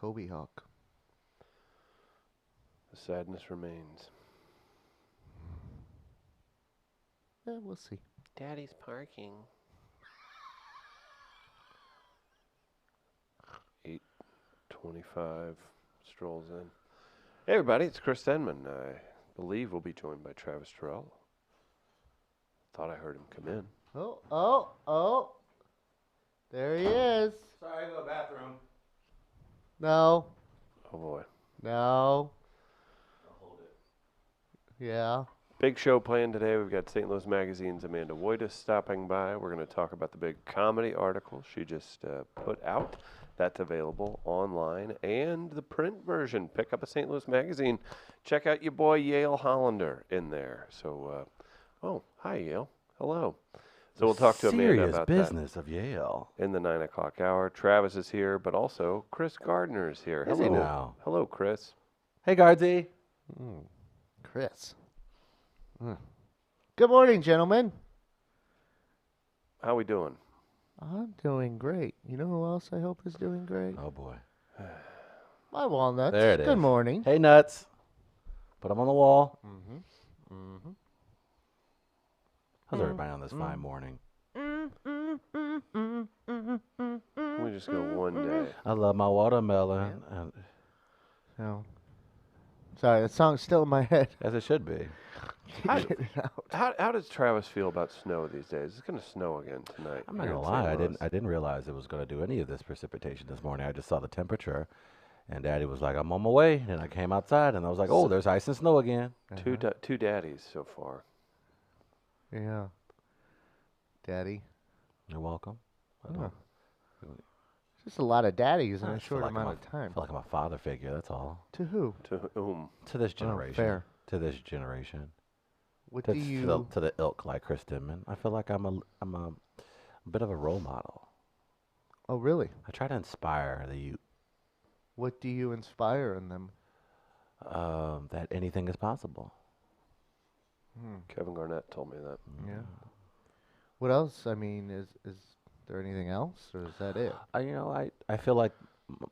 Toby Hawk. The sadness remains. Yeah, we'll see. Daddy's parking. 8:25 strolls in. Hey everybody, it's Chris Denman. I believe we'll be joined by Travis Terrell. Thought I heard him come in. Oh. There he is. Sorry, I go to the bathroom. No. Oh boy. No. I'll hold it. Yeah. Big show planned today. We've got St. Louis Magazine's Amanda Woitis stopping by. We're going to talk about the big comedy article she just put out. That's available online and the print version. Pick up a St. Louis Magazine. Check out your boy Yale Hollander in there. So, hi Yale. Hello. So we'll talk to Amanda about Serious business of Yale. that in the 9 o'clock hour. Travis is here, but also Chris Gardner is here. Is he now? Hello, Chris. Hey, Guardsy. Chris. Good morning, gentlemen. How we doing? I'm doing great. You know who else I hope is doing great? Oh, boy. My walnuts. There it is. Good morning. Hey, Nuts. Put them on the wall. How's everybody on this fine morning? We just go one day. I love my watermelon. And, No. Sorry, that song's still in my head. as it should be. Get it out. How does Travis feel about snow these days? It's going to snow again tonight. I'm not here gonna in lie. St. Louis. I didn't realize it was gonna do any of this precipitation this morning. I just saw the temperature, and Daddy was like, "I'm on my way." And I came outside, and I was like, "Oh, there's ice and snow again." Two daddies so far. Yeah. Daddy. You're welcome. I Oh. don't- Just a lot of daddies in I a just feel short like amount I'm of time. I feel like I'm a father figure. That's all. To who? To whom? To this generation. fair. To this generation. What To, do to you... the, to the ilk like Chris Denman. I feel like I'm a bit of a role model. Oh, really? I try to inspire the youth What do you inspire in them? that anything is possible. Kevin Garnett told me that. Yeah. What else? I mean, is there anything else, or is that it? I feel like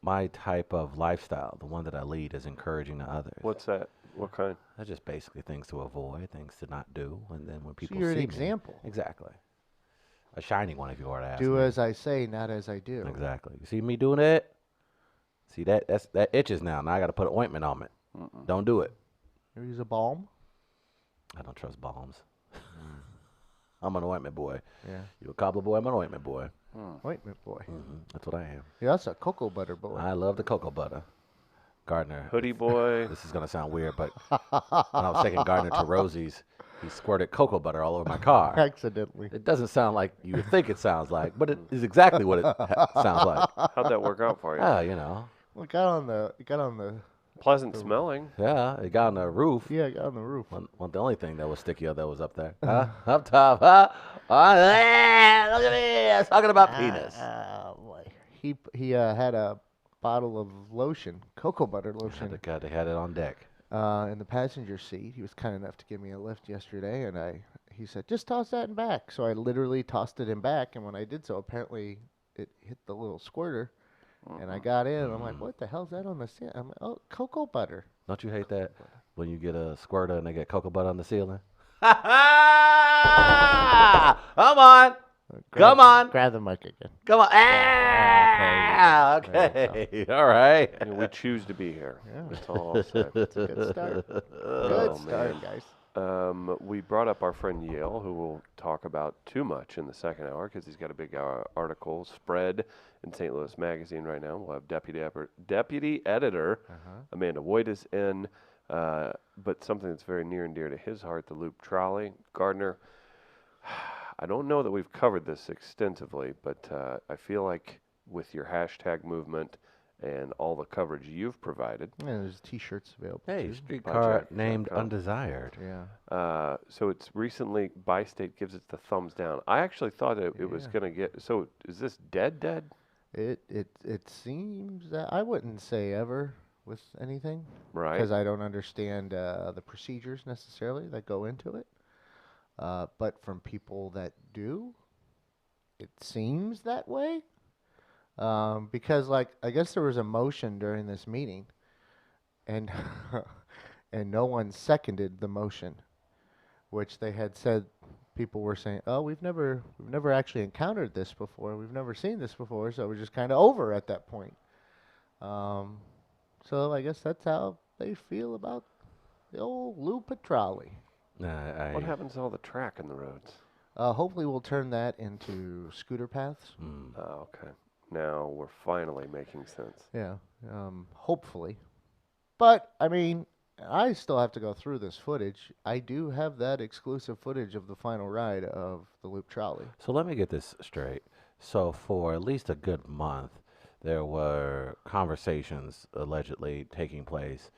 my type of lifestyle, the one that I lead, is encouraging to others. What's that? What kind? That's just basically things to avoid, things to not do, and then when people you're an see me- example. exactly, a shining one, if you were to ask Do me. as I say, not as I do. Exactly. You see me doing it? See that itches now. Now I got to put ointment on it. Don't do it. You use a balm? I don't trust bombs. I'm an ointment boy. Yeah. You a cobbler boy? I'm an ointment boy. Ointment boy. That's what I am. You're also a cocoa butter boy. I love the cocoa butter. Gardner. Hoodie boy. This is gonna sound weird, but when I was taking Gardner to Rosie's, he squirted cocoa butter all over my car. Accidentally. It doesn't sound like you would think it sounds like, but it is exactly what it sounds like. How'd that work out for you? Well, it got on the. Pleasant smelling. Yeah, it got on the roof. Yeah, it got on the roof. Well, the only thing that was stickier that was up there. Up top. Look at me. I was talking about penis. Oh boy. He had a bottle of lotion, cocoa butter lotion, They had it on deck. in the passenger seat. He was kind enough to give me a lift yesterday, and he said, just toss that in back. So I literally tossed it in back, and when I did so, apparently it hit the little squirter, and I got in, and I'm like, what the hell's that on the ceiling? I'm like, oh, cocoa butter. Don't you hate that when you get a squirter and they get cocoa butter on the ceiling? Come on. Come on. Grab the mic again. Come on. Okay. All right. You know, we choose to be here. Yeah. That's all I'll say. It's a good start. Oh, Good start, man. guys. We brought up our friend Yale, who we'll talk about too much in the second hour because he's got a big article spread in St. Louis Magazine right now. We'll have deputy editor Amanda Woitis in, but something that's very near and dear to his heart, the Loop Trolley. Gardner, I don't know that we've covered this extensively, but I feel like with your hashtag movement and all the coverage you've provided. Yeah, there's T-shirts available. Hey, too. streetcar Jack, named Jack, Undesired. Yeah. So it's recently, Bi-State gives it the thumbs down. I actually thought it was Yeah. going to get, so is this dead? It seems that I wouldn't say ever with anything Right. because I don't understand the procedures necessarily that go into it. But from people that do, it seems that way. Because like I guess there was a motion during this meeting, and and no one seconded the motion, which they had said people were saying, "Oh, we've never actually encountered this before. We've never seen this before, so we're just kind of over at that point." Um, so I guess that's how they feel about the old Lou Petrali. What happens to all the track in the roads? Hopefully, we'll turn that into scooter paths. Oh, okay. Now we're finally making sense. Yeah, hopefully. But I mean, I still have to go through this footage. I do have that exclusive footage of the final ride of the Loop Trolley. So let me get this straight. So for at least a good month, there were conversations allegedly taking place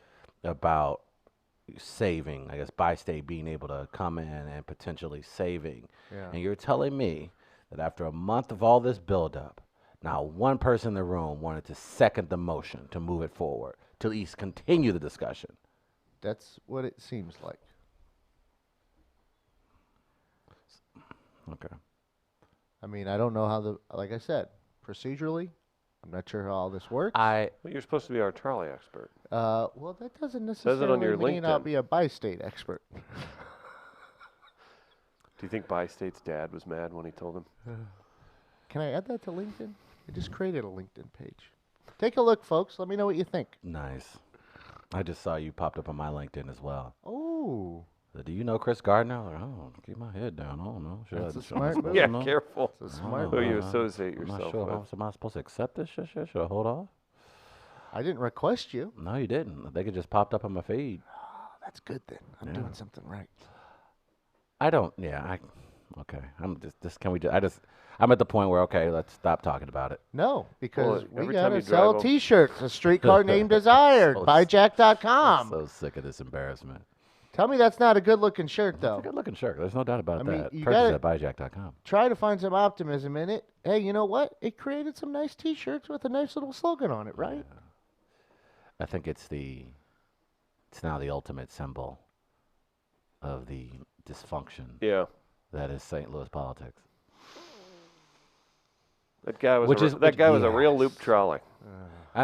about saving, I guess, Bi-State being able to come in and potentially saving. Yeah. And you're telling me that after a month of all this buildup, not one person in the room wanted to second the motion to move it forward, to at least continue the discussion. That's what it seems like. Okay. I mean, I don't know how like I said, procedurally, I'm not sure how all this works. Well, you're supposed to be our trolley expert. Well, that doesn't Says it on necessarily your mean I'll LinkedIn. be a bi-state expert. Do you think Bi-State's dad was mad when he told him? Can I add that to LinkedIn? I just created a LinkedIn page. Take a look, folks. Let me know what you think. Nice. I just saw you popped up on my LinkedIn as well. Oh, Do you know Chris Gardner? Like, oh, keep my head down. I don't know. That's a should I smart supposed move. to Yeah, know? careful it's a smart who move. you Uh, associate I'm yourself not sure. with. Am I supposed to accept this shit? Should I hold off? I didn't request you. No, you didn't. They could just popped up on my feed. Oh, that's good then. I'm Yeah. doing something right. I don't. Yeah. Okay. I'm just. Can we? I'm at the point where okay, let's stop talking about it. No, because we every time gotta you sell drive T-shirts. A streetcar named Desired. So Buy I'm Jack.com. so sick of this embarrassment. Tell me that's not a good-looking shirt, It's though. a good-looking shirt. There's no doubt about I mean, that. you Purchase gotta- at buyjack.com. Try to find some optimism in it. Hey, you know what? It created some nice T-shirts with a nice little slogan on it, right? I think it's now the ultimate symbol of the dysfunction Yeah, that is St. Louis politics. that guy was Which a, is- that guy was a real yes. loop trolley.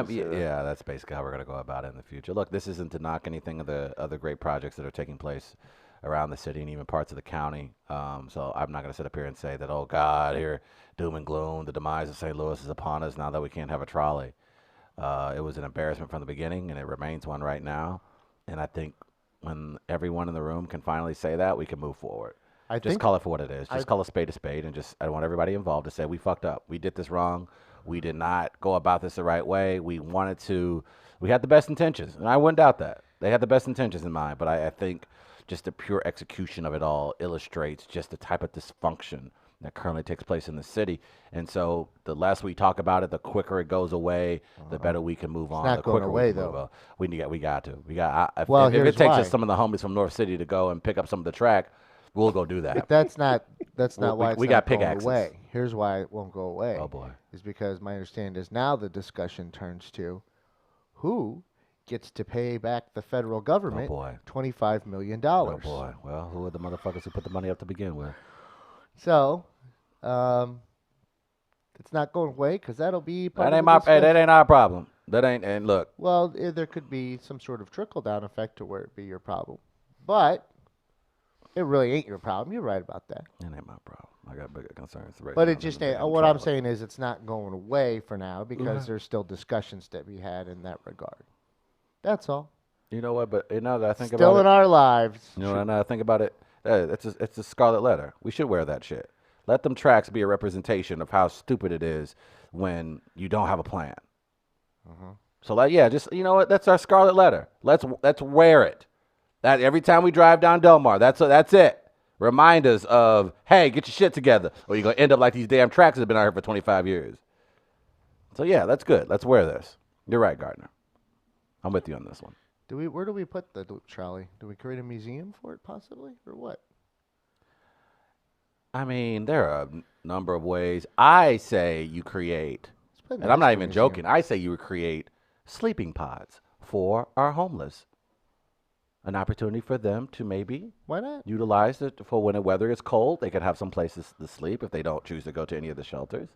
Yeah, that's basically how we're going to go about it in the future. Look, this isn't to knock anything of the other great projects that are taking place around the city and even parts of the county. So I'm not going to sit up here and say that, oh, God, here, doom and gloom, the demise of St. Louis is upon us now that we can't have a trolley. It was an embarrassment from the beginning, and it remains one right now. And I think when everyone in the room can finally say that, we can move forward. I Just think call it for what it is. Just I- call a spade, and just I want everybody involved to say we fucked up. We did this wrong. We did not go about this the right way. We had the best intentions, and I wouldn't doubt that. They had the best intentions in mind, but I think just the pure execution of it all illustrates just the type of dysfunction that currently takes place in the city. And so the less we talk about it, the quicker it goes away, the better we can move on. not The going quicker away, we can move though. on. We got to. If, Well, if here's it takes why. just some of the homies from North City to go and pick up some of the track, we'll go do that. that's not why it's we not got going pickaxes. away. Here's why it won't go away. Oh boy. Is because my understanding is now the discussion turns to who gets to pay back the federal government boy. $25 million. Oh boy. Well, who are the motherfuckers who put the money up to begin with? So, it's not going away because that'll be part That of ain't the discussion. that ain't our problem. That ain't. And look, Well, there could be some sort of trickle-down effect to where it be your problem. But it really ain't your problem. You're right about that. it ain't my problem. I got bigger concerns. Right But now it just than the ain't. damn What I'm trolley. saying is it's not going away for now because there's still discussions to be had in that regard. That's all. You know what? But now that I think Still about in it, our lives. you know, now that I think about it, it's a scarlet letter. We should wear that shit. Let them tracks be a representation of how stupid it is when you don't have a plan. So just you know what? That's our scarlet letter. Let's wear it. That every time we drive down Delmar, that's it. Remind us of, hey, get your shit together, or you're gonna end up like these damn tracks that have been out here for 25 years. So yeah, that's good. Let's wear this. You're right, Gardner. I'm with you on this one. Where do we put the loop trolley? Do we create a museum for it possibly, or what? I mean, there are a number of ways. I say you create, Let's put it and I'm next not to a even museum. joking. I say you create sleeping pods for our homeless. An opportunity for them to maybe Why not? utilize it for when the weather is cold. They could have some places to sleep if they don't choose to go to any of the shelters.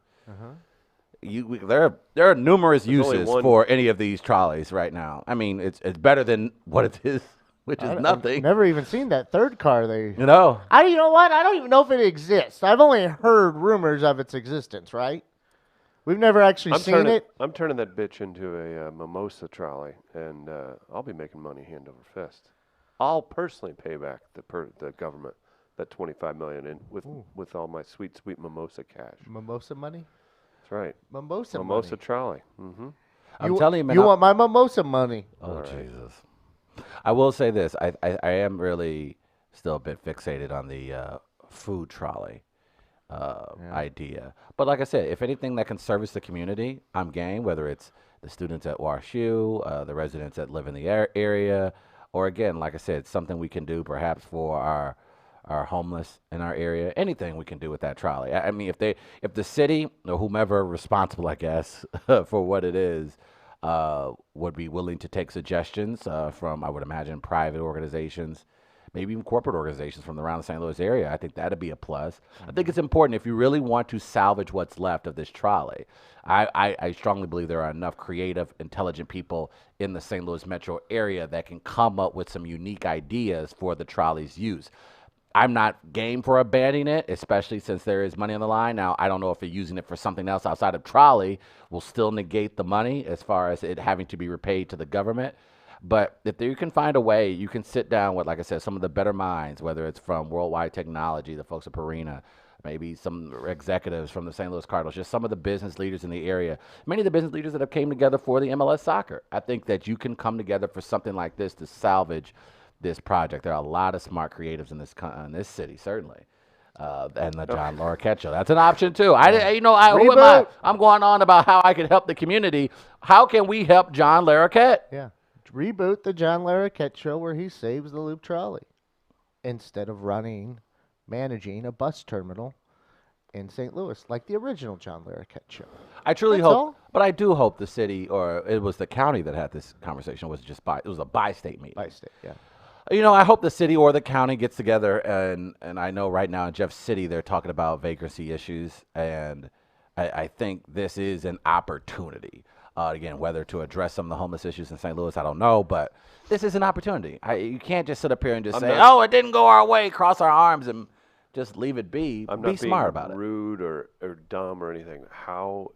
there are numerous There's only uses one- for any of these trolleys right now. I mean, it's better than what it is, which is I've nothing. never even seen that third car they. You know, You know what? I don't even know if it exists. I've only heard rumors of its existence, right? We've never actually seen it. I'm turning that bitch into a mimosa trolley, and I'll be making money hand over fist. I'll personally pay back the government that $25 million in with all my sweet mimosa cash. Mimosa money? That's right. Mimosa Mimosa money. trolley. Mm-hmm. I'm telling you, man. You want my mimosa money? Oh Jesus! I will say this: I am really still a bit fixated on the food trolley idea. But like I said, if anything that can service the community, I'm game. Whether it's the students at WashU, the residents that live in the area, or again, like I said, something we can do perhaps for our homeless in our area. Anything we can do with that trolley. I mean, if the city or whomever responsible, I guess, for what it is, would be willing to take suggestions from, I would imagine, private organizations, maybe even corporate organizations from around the St. Louis area, I think that'd be a plus. I think it's important if you really want to salvage what's left of this trolley. I strongly believe there are enough creative, intelligent people in the St. Louis metro area that can come up with some unique ideas for the trolley's use. I'm not game for abandoning it, especially since there is money on the line. Now, I don't know if using it for something else outside of trolley will still negate the money as far as it having to be repaid to the government. But if you can find a way, you can sit down with, like I said, some of the better minds, whether it's from Worldwide Technology, the folks at Purina, maybe some executives from the St. Louis Cardinals, just some of the business leaders in the area, many of the business leaders that have came together for the MLS soccer. I think that you can come together for something like this to salvage this project. There are a lot of smart creatives in this city, certainly. And the John Larroquette show. That's an option too. Who am I? I'm going on about how I can help the community. How can we help John Larroquette? Yeah. Reboot the John Larroquette show where he saves the loop trolley instead of managing a bus terminal in St. Louis like the original John Larroquette show. I truly That's hope, all. but I do hope the city, or it was the county that had this conversation, it was a bi-state meeting. Bi-state, yeah. I hope the city or the county gets together, and I know right now in Jeff City they're talking about vacancy issues, and I think this is an opportunity. Again, whether to address some of the homeless issues in St. Louis, I don't know, but this is an opportunity. You can't just sit up here and just say, "Oh, it didn't go our way," cross our arms, and just leave it be. I'm be not smart being about it. rude or dumb or anything. How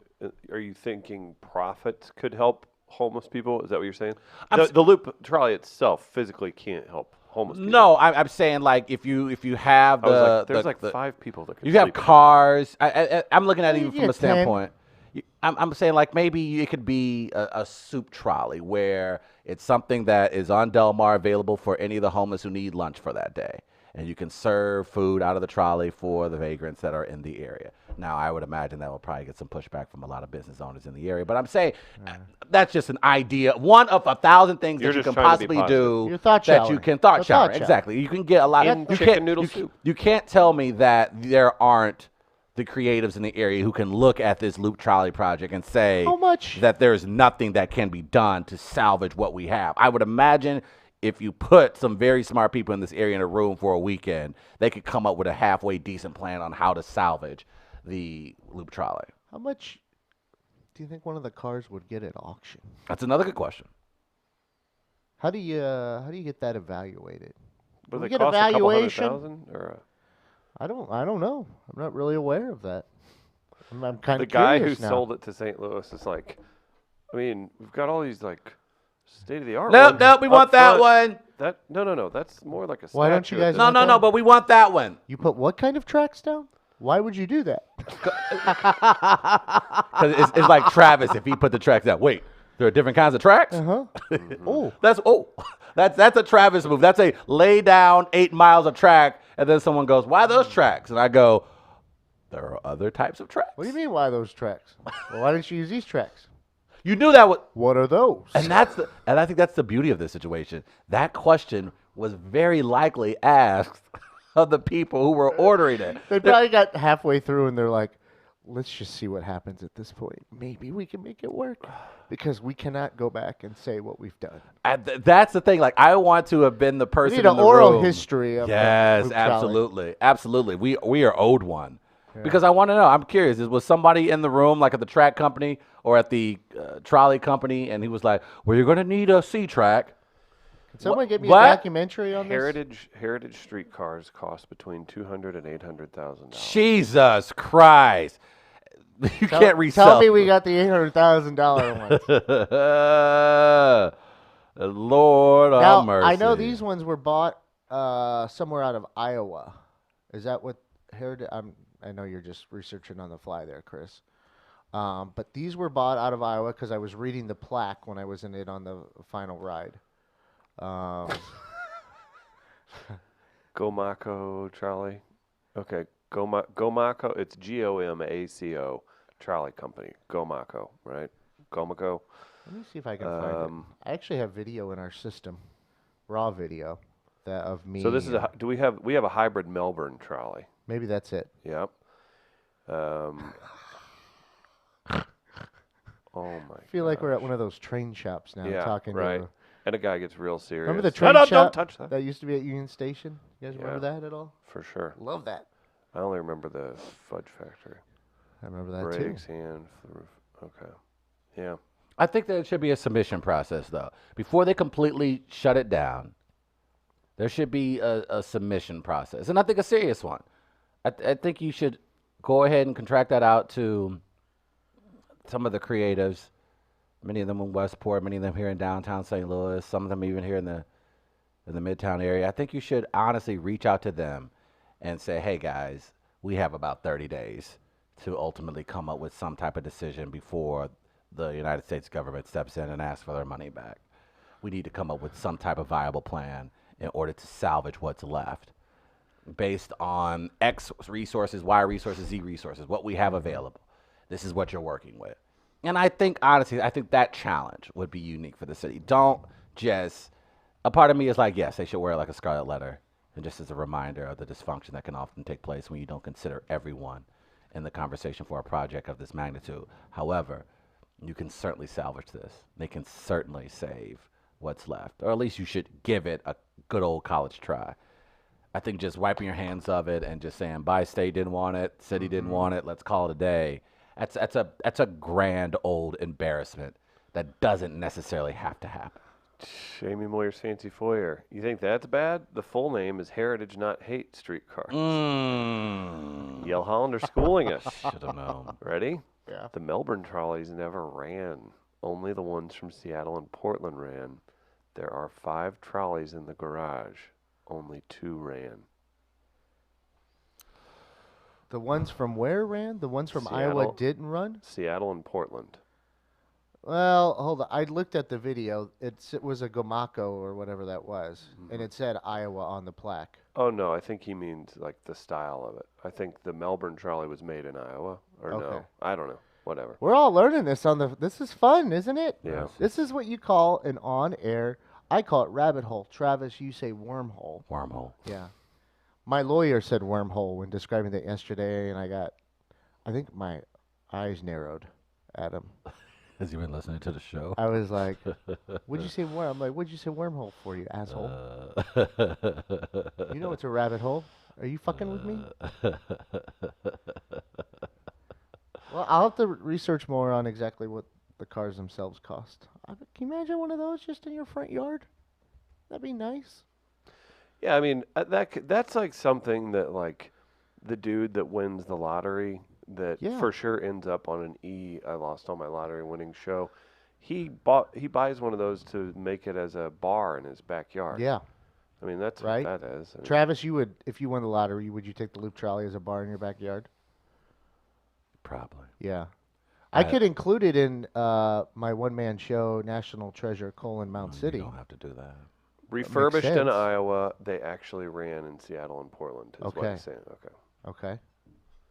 are you thinking profits could help homeless people? Is that what you're saying? The loop trolley itself physically can't help homeless people. No, I'm saying like if you have there's 5 people that could you have sleep in it. cars. I'm looking at it even You from a get 10. standpoint. I'm saying like maybe it could be a soup trolley where it's something that is on Del Mar available for any of the homeless who need lunch for that day. And you can serve food out of the trolley for the vagrants that are in the area. Now, I would imagine that will probably get some pushback from a lot of business owners in the area. But I'm saying that's just an idea. One of 1,000 things You're that you just can trying to be possibly do You're thought that showering. you can thought A shower. thought shower. Exactly. You can get a lot And of chicken noodle soup. You can't tell me that there aren't the creatives in the area who can look at this loop trolley project and say How much? that there's nothing that can be done to salvage what we have. I would imagine if you put some very smart people in this area in a room for a weekend, they could come up with a halfway decent plan on how to salvage the loop trolley. How much do you think one of the cars would get at auction? That's another good question. How do you get that evaluated? But we they get cost a couple evaluation? $100,000 or I don't know. I'm not really aware of that. I'm kind the of guy curious who now. sold it to St. Louis is like, I mean, we've got all these like state of the art. Nope, we want that one. No. That's more like a. Why don't you statue. guys- No, but we want that one. You put what kind of tracks down? Why would you do that? Because it's like Travis if he put the tracks down. Wait, there are different kinds of tracks? Uh-huh. Oh, That's a Travis move. That's a lay down 8 miles of track, and then someone goes, "Why those tracks?" And I go, "There are other types of tracks." what do you mean why those tracks? Well, why didn't you use these tracks? You knew that would, What are those? and I think that's the beauty of this situation. That question was very likely asked of the people who were ordering it. They probably got halfway through and they're like, let's just see what happens at this point. Maybe we can make it work because we cannot go back and say what we've done. And that's the thing. Like, I want to have been the We person need in an the oral room. history of Yes, Luke Trolley. absolutely. We are owed one. Because I want to know. I'm curious. Was somebody in the room, like at the track company or at the trolley company, and he was like, "Well, you're going to need a C-track." Can someone get me What? a documentary on Heritage streetcars cost between $200,000 and $800,000. Jesus Christ. You can't resell. Tell me we got the $800,000 ones. Lord Now, have mercy. I know these ones were bought somewhere out of Iowa. Is that what Heritage? I know you're just researching on the fly there, Chris. But these were bought out of Iowa because I was reading the plaque when I was in it on the final ride. Gomaco trolley. Okay, Gomaco. It's Gomaco trolley company. Gomaco, right? Gomaco. Let me see if I can find it. I actually have video in our system, raw video, that of me. So this is we have a hybrid Melbourne trolley. Maybe that's it. Yep. Oh my! I feel like we're at one of those train shops now, Yeah, talking right. to. And a guy gets real serious. Remember the train no, shop don't touch that. that used to be at Union Station? You guys remember Yeah. that at all? For sure. Love that. I only remember the Fudge Factory. I remember that Brakes, hand, roof. Okay. Yeah. I think there should be a submission process, though. Before they completely shut it down, there should be a submission process. And I think a serious one. I think you should go ahead and contract that out to some of the creatives. Many of them in Westport, many of them here in downtown St. Louis, some of them even here in the Midtown area. I think you should honestly reach out to them and say, hey, guys, we have about 30 days to ultimately come up with some type of decision before the United States government steps in and asks for their money back. We need to come up with some type of viable plan in order to salvage what's left based on X resources, Y resources, Z resources, what we have available. This is what you're working with. And I think, honestly, that challenge would be unique for the city. Don't just, a part of me is like, yes, they should wear like a scarlet letter. And just as a reminder of the dysfunction that can often take place when you don't consider everyone in the conversation for a project of this magnitude. However, you can certainly salvage this. They can certainly save what's left. Or at least you should give it a good old college try. I think just wiping your hands of it and just saying, bye, state didn't want it, city didn't want it, let's call it a day. That's a grand old embarrassment that doesn't necessarily have to happen. Jamie Moyer's Fancy Foyer. You think that's bad? The full name is Heritage Not Hate Streetcars. Yale Hollander schooling us. Should have known. Ready? Yeah. The Melbourne trolleys never ran. Only the ones from Seattle and Portland ran. There are 5 trolleys in the garage. Only 2 ran. The ones from where ran? The ones from Iowa Seattle. didn't run? Seattle and Portland. Well, hold on. I looked at the video. It was a Gomaco or whatever that was, and it said Iowa on the plaque. Oh, no, I think he means like the style of it. I think the Melbourne trolley was made in Iowa. Or Okay. no, I don't know. Whatever. We're all learning this on the. This is fun, isn't it? Yeah. This is what you call an on-air. I call it rabbit hole. Travis, you say wormhole. Wormhole. Yeah. My lawyer said wormhole when describing it yesterday, and I think my eyes narrowed at him. Has he been listening to the show? I was like, "What'd you say worm?" I'm like, "What'd you say wormhole for, you asshole?" You know it's a rabbit hole. Are you fucking with me? Well, I'll have to research more on exactly what the cars themselves cost. Can you imagine one of those just in your front yard? That'd be nice. Yeah, I mean that's like something that like the dude that wins the lottery that Yeah. for sure ends up on an I lost all my lottery winning show. He buys one of those to make it as a bar in his backyard. Yeah. I mean that's Right. what that is. I mean, Travis, you would, if you won the lottery, would you take the loop trolley as a bar in your backyard? Probably. Yeah. I could include it in my one-man show, National Treasure: Mount City. You don't have to do that. refurbished in sense. Iowa, they actually ran in Seattle and Portland. Is what Okay. I'm saying. Okay. Okay.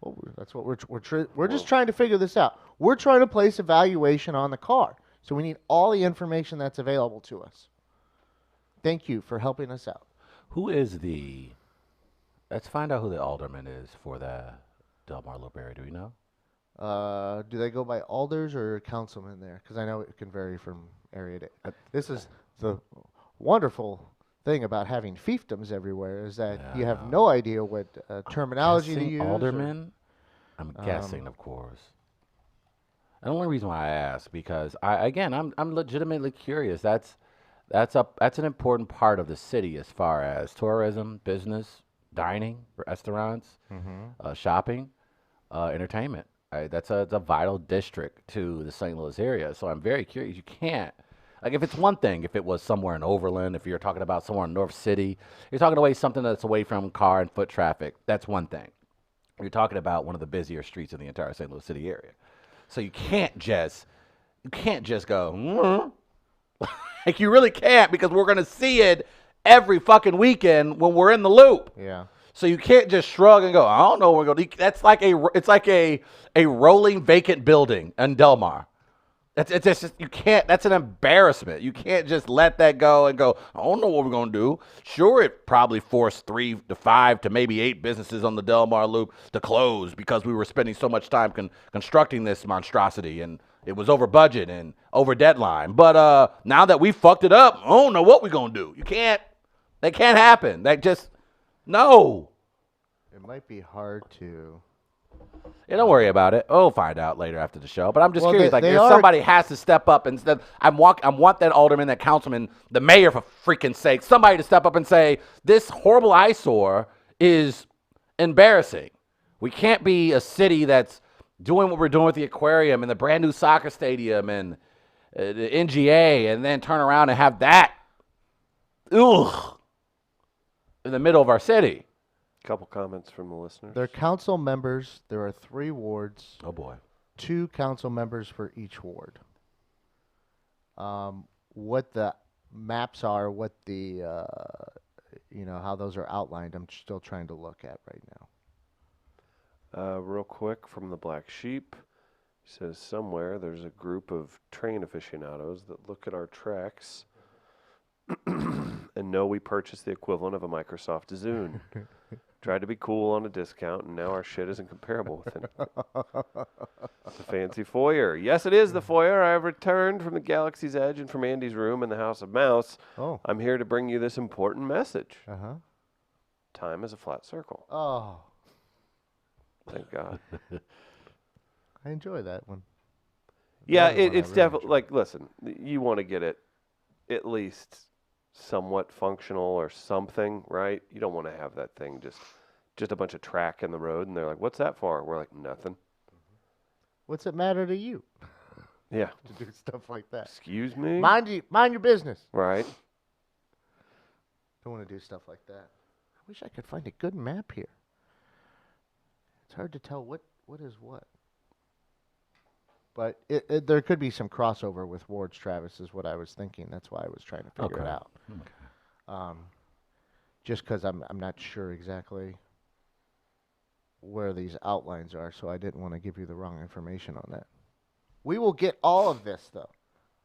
Well, that's what we're just trying to figure this out. We're trying to place a valuation on the car, so we need all the information that's available to us. Thank you for helping us out. Who is the? Let's find out who the alderman is for the Delmar Loop area. Do we know? Do they go by alders or councilmen there? Because I know it can vary from area to. This is the wonderful thing about having fiefdoms everywhere is that Yeah, you I have know. no idea what terminology to Guessing use. alderman. I'm guessing, of course. And the only reason why I ask because I'm legitimately curious. That's an important part of the city as far as tourism, business, dining, restaurants, shopping, entertainment. Right? It's a vital district to the St. Louis area. So I'm very curious. You can't like if it's one thing, if it was somewhere in Overland, if you're talking about somewhere in North City, you're talking away something that's away from car and foot traffic. That's one thing. You're talking about one of the busier streets in the entire St. Louis City area. So you can't just go, like you really can't because we're gonna see it every fucking weekend when we're in the loop. Yeah. So you can't just shrug and go, I don't know where we're going. That's like it's like a rolling vacant building in Del Mar. It's just you can't. That's an embarrassment. You can't just let that go and go. I don't know what we're gonna do. Sure, it probably forced 3 to 5 to maybe 8 businesses on the Del Mar Loop to close because we were spending so much time constructing this monstrosity and it was over budget and over deadline. But now that we fucked it up, I don't know what we're gonna do. You can't. That can't happen. That just no. It might be hard to. Yeah, don't worry about it. We'll find out later after the show. But I'm just curious. they If are- somebody has to step up and I want that alderman, that councilman, the mayor, for freaking sake, somebody to step up and say this horrible eyesore is embarrassing. We can't be a city that's doing what we're doing with the aquarium and the brand new soccer stadium and the NGA, and then turn around and have that, in the middle of our city. Couple comments from the listeners. They're council members. There are 3 wards. Oh boy. 2 council members for each ward. What the maps are, what the how those are outlined, I'm still trying to look at right now. Real quick from the Black Sheep, he says somewhere there's a group of train aficionados that look at our tracks and know we purchased the equivalent of a Microsoft Zune. Tried to be cool on a discount, and now our shit isn't comparable with it. The fancy foyer. Yes, it is the foyer. I have returned from the Galaxy's Edge and from Andy's room in the House of Mouse. Oh. I'm here to bring you this important message. Uh-huh. Time is a flat circle. Oh. Thank God. I enjoy that one. Yeah, That is one I it's really definitely, enjoy. like, listen, you want to get it at least somewhat functional or something, right? You don't want to have that thing just a bunch of track in the road, and they're like, what's that for? We're like, nothing. What's it matter to you Yeah. to do stuff like that? Excuse me? Mind your business. Right. Don't want to do stuff like that. I wish I could find a good map here. It's hard to tell what is what. But there could be some crossover with Wards Travis is what I was thinking. That's why I was trying to figure it Okay. out. Just because I'm not sure exactly where these outlines are, so I didn't want to give you the wrong information on that. We will get all of this, though.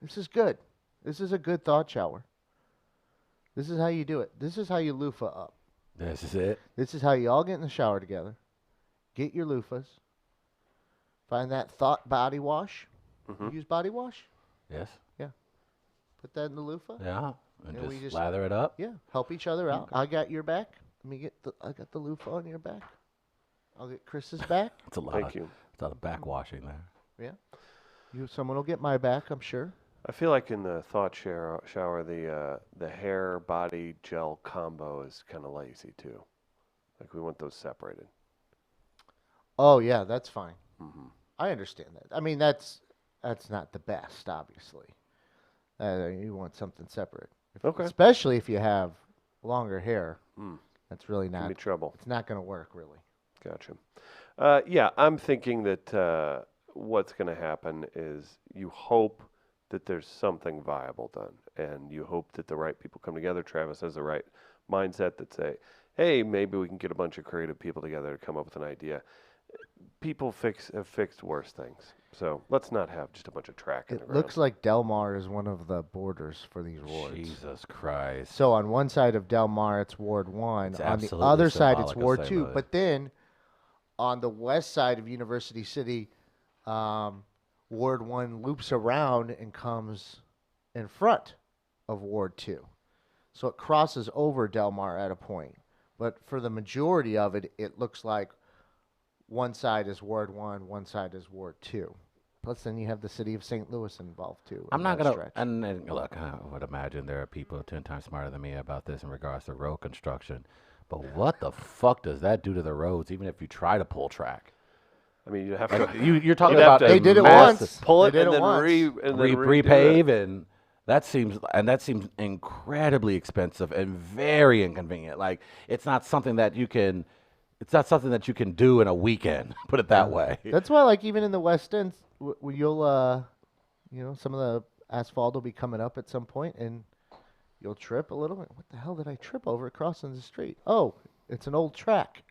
This is good. This is a good thought shower. This is how you do it. This is how you loofah up. This is it. This is how you all get in the shower together. Get your loofahs. Find that thought body wash. Mm-hmm. You use body wash? Yes. Put that in the loofah? Yeah. And And we just just- lather it up. Yeah. Help each other out. I got your back. I got the loofah on your back. I'll get Chris's back. It's a lot. Thank you. It's a lot of backwashing there. Someone will get my back, I'm sure. I feel like in the thought shower, the hair body gel combo is kind of lazy too. Like we want those separated. Oh yeah, that's fine. Mm-hmm. I understand that. I mean, that's not the best, obviously. You want something separate, Okay. especially if you have longer hair. Mm. That's really Give not. me trouble. It's not going to work, really. Gotcha. Yeah, I'm thinking that what's going to happen is you hope that there's something viable done, and you hope that the right people come together. Travis has the right mindset that say, hey, maybe we can get a bunch of creative people together to come up with an idea. People have fixed worse things. So let's not have just a bunch of track in the It ground. looks like Del Mar is one of the borders for these wards. Jesus Christ. So on one side of Del Mar, it's Ward 1. It's On the absolutely other side, it's symbolic of Ward St. 2. Louis. But then on the west side of University City, Ward 1 loops around and comes in front of Ward 2. So it crosses over Del Mar at a point. But for the majority of it, it looks like one side is Ward 1, one side is Ward 2. Plus, then you have the city of St. Louis involved too. I'm in not that gonna. stretch. And look, I would imagine there are people 10 times smarter than me about this in regards to road construction. But what the fuck does that do to the roads? Even if you try to pull track, I mean, you have to you're talking You'd have about to They did it massive- once. pull They it did and it then once. redo it. repave, and that seems incredibly expensive and very inconvenient. Like it's not something that you can. It's not something that you can do in a weekend. Put it that way. That's why, like, even in the West End, you'll, some of the asphalt will be coming up at some point, and you'll trip a little. What the hell did I trip over crossing the street? Oh, it's an old track.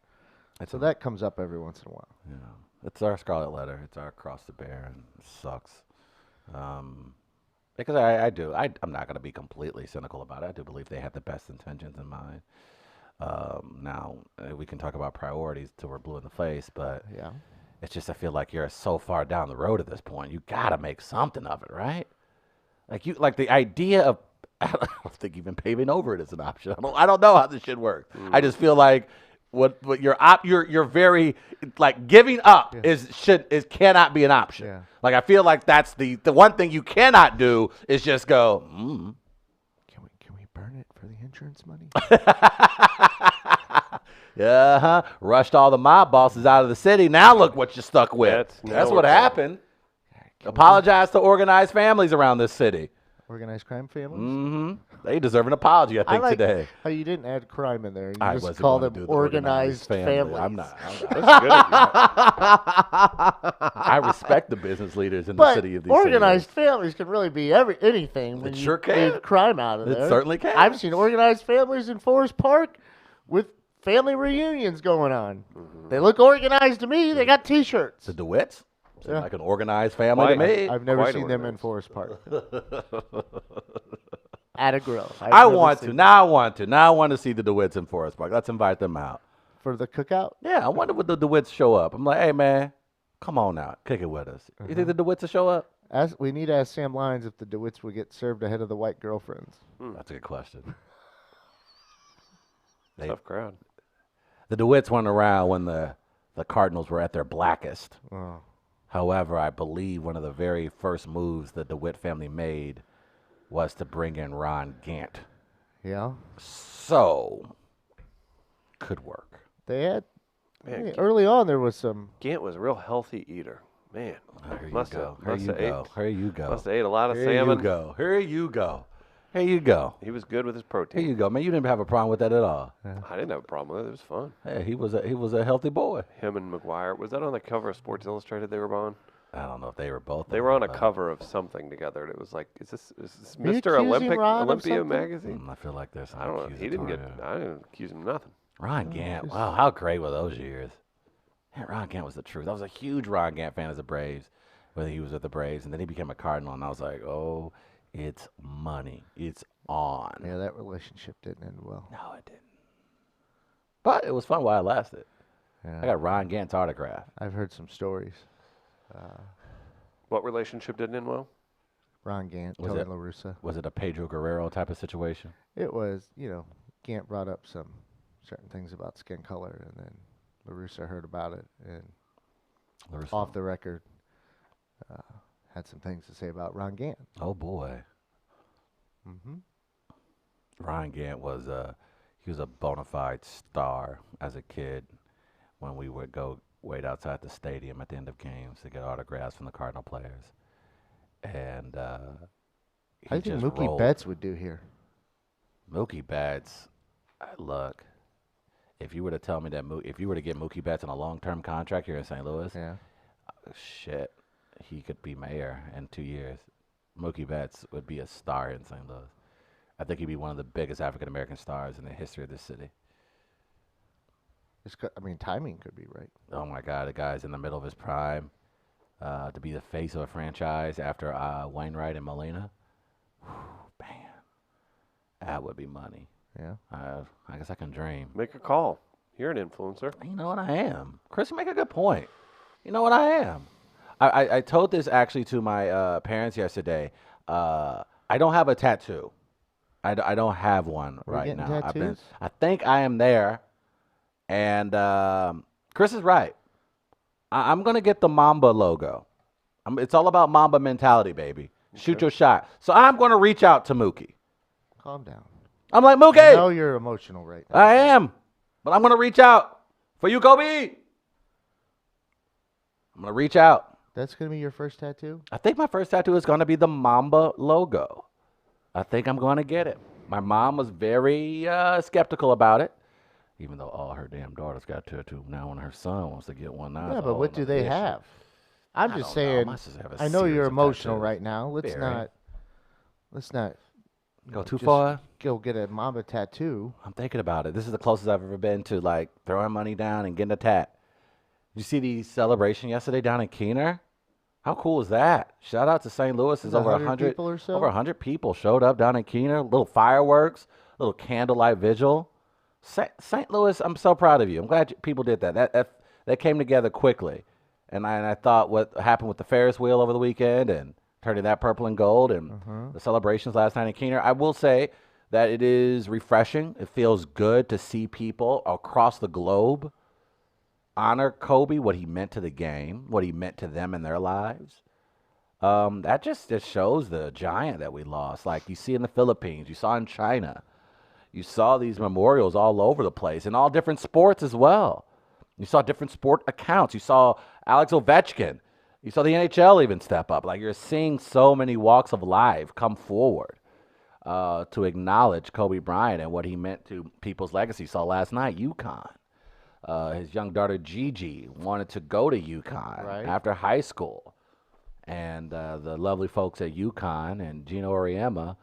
So that comes up every once in a while. Yeah, it's our scarlet letter. It's our cross to bear, and it sucks. Because I'm not going to be completely cynical about it. I do believe they had the best intentions in mind. Now, we can talk about priorities till we're blue in the face, but Yeah. it's just I feel like you're so far down the road at this point. You got to make something of it, right? Like the idea of I don't think even paving over it is an option. I don't know how this shit works. I just feel like what you're very like giving up cannot be an option. Yeah. Like I feel like that's the one thing you cannot do is just go. Can we burn it for the insurance money? Yeah, rushed all the mob bosses out of the city. Now look what you're stuck with. That's what happened. Apologize to organized families around this city. Organized crime families? Mm-hmm. They deserve an apology, I think, like today. how you didn't add crime in there. You I just wasn't called gonna them do the organized families. I'm not. That's good. of you. I respect the business leaders in the But city of these organized cities. families can really be anything when It you sure can. leave crime out of It there. certainly can. I've seen organized families in Forest Park with family reunions going on. They look organized to me. They got T-shirts. The DeWitts seem Yeah. like an organized family Why? to me. I've never Quite seen them in organized. Forest Park. At a grill. I want to. Now I want to see the DeWitts in Forest Park. Let's invite them out. For the cookout? Yeah, I wonder would the DeWitts show up. I'm like, hey, man, come on out. Kick it with us. You think the DeWitts will show up? We need to ask Sam Lyons if the DeWitts would get served ahead of the white girlfriends. That's a good question. Tough crowd. The DeWitts went around when the Cardinals were at their blackest. Oh. However, I believe one of the very first moves the DeWitt family made was to bring in Ron Gant. Yeah. So, could work. They had Man, early on there was some Gant was a real healthy eater. Man, Here you Must go. have- Here must you have go. ate- Here you go. must have ate a lot of Here salmon. you go. Here you go. Here you go. He was good with his Here protein. you go, man. You didn't have a problem with that at all. I didn't have a problem with it. It was fun. Hey, he was a healthy boy. Him and McGuire. Was that on the cover of Sports Illustrated they were on? I don't know if they were both. They were on a cover of something together, and it was like, is this Are you Mr. accusing Olympic Ron of Olympia something? magazine? I feel like there's some I don't know. He didn't get. accusatory- I didn't accuse him of nothing. Ron Gant. Wow, how great were those years? Man, Ron Gant was the truth. I was a huge Ron Gant fan as a Braves, when he was with the Braves, and then he became a Cardinal, and I was like, oh, it's money. It's on. Yeah, that relationship didn't end well. No, it didn't. But it was fun while it lasted. Yeah. I got Ron Gant's autograph. I've heard some stories. What relationship didn't end well? Ron Gant, Was Tony it- La Russa. Was it a Pedro Guerrero type of situation? It was, Gant brought up some certain things about skin color, and then La Russa heard about it, and off the record, had some things to say about Ron Gant. Oh boy, Mm-hmm. Ron Gant was he was a bona fide star as a kid. When we would go wait outside the stadium at the end of games to get autographs from the Cardinal players, and he I think just Mookie rolled. Betts would do here. Mookie Betts, look, if you were to tell me that if you were to get Mookie Betts on a long-term contract here in St. Louis, Yeah. shit, he could be mayor in 2 years. Mookie Betts would be a star in St. Louis. I think he'd be one of the biggest African-American stars in the history of this city. Timing could be right. Oh, my God, the guy's in the middle of his prime. To be the face of a franchise after Wainwright and Molina, man, that would be money. Yeah. I guess I can dream. Make a call. You're an influencer. You know what I am. Chris, you make a good point. You know what I am. I told this actually to my parents yesterday. I don't have a tattoo. I don't have one Are we right getting now. tattoos? I think I am there. And Chris is right. I'm going to get the Mamba logo. It's all about Mamba mentality, baby. Shoot your shot. So I'm going to reach out to Mookie. Calm down. I'm like, I Mookie. know you're emotional right now. I am. But I'm going to reach out for you, Kobe. I'm going to reach out. That's going to be your first tattoo? I think my first tattoo is going to be the Mamba logo. I think I'm going to get it. My mom was very skeptical about it, even though all her damn daughters got a tattoo now, and her son wants to get one now. Yeah, it's but all what do another they issue. have? I'm I just don't know. saying. My sisters have a I know series you're of emotional tattoos. right now. Let's Very. not Go too just far. Go get a Mamba tattoo. I'm thinking about it. This is the closest I've ever been to like throwing money down and getting a tat. You see the celebration yesterday down in Keener? How cool is that? Shout out to St. Louis. There's over 100 people or so. Over 100 people showed up down in Keener. Little fireworks, little candlelight vigil. St. Louis, I'm so proud of you. I'm glad people did that. That came together quickly. And I thought what happened with the Ferris wheel over the weekend and turning that purple and gold and the celebrations last night in Keener. I will say that it is refreshing. It feels good to see people across the globe honor Kobe, what he meant to the game, what he meant to them in their lives. That just shows the giant that we lost. Like you see in the Philippines, you saw in China. You saw these memorials all over the place in all different sports as well. You saw different sport accounts. You saw Alex Ovechkin. You saw the NHL even step up. Like you're seeing so many walks of life come forward to acknowledge Kobe Bryant and what he meant to people's legacy. Saw last night, UConn. His young daughter Gigi wanted to go to UConn after high school. And the lovely folks at UConn and Gino Auriemma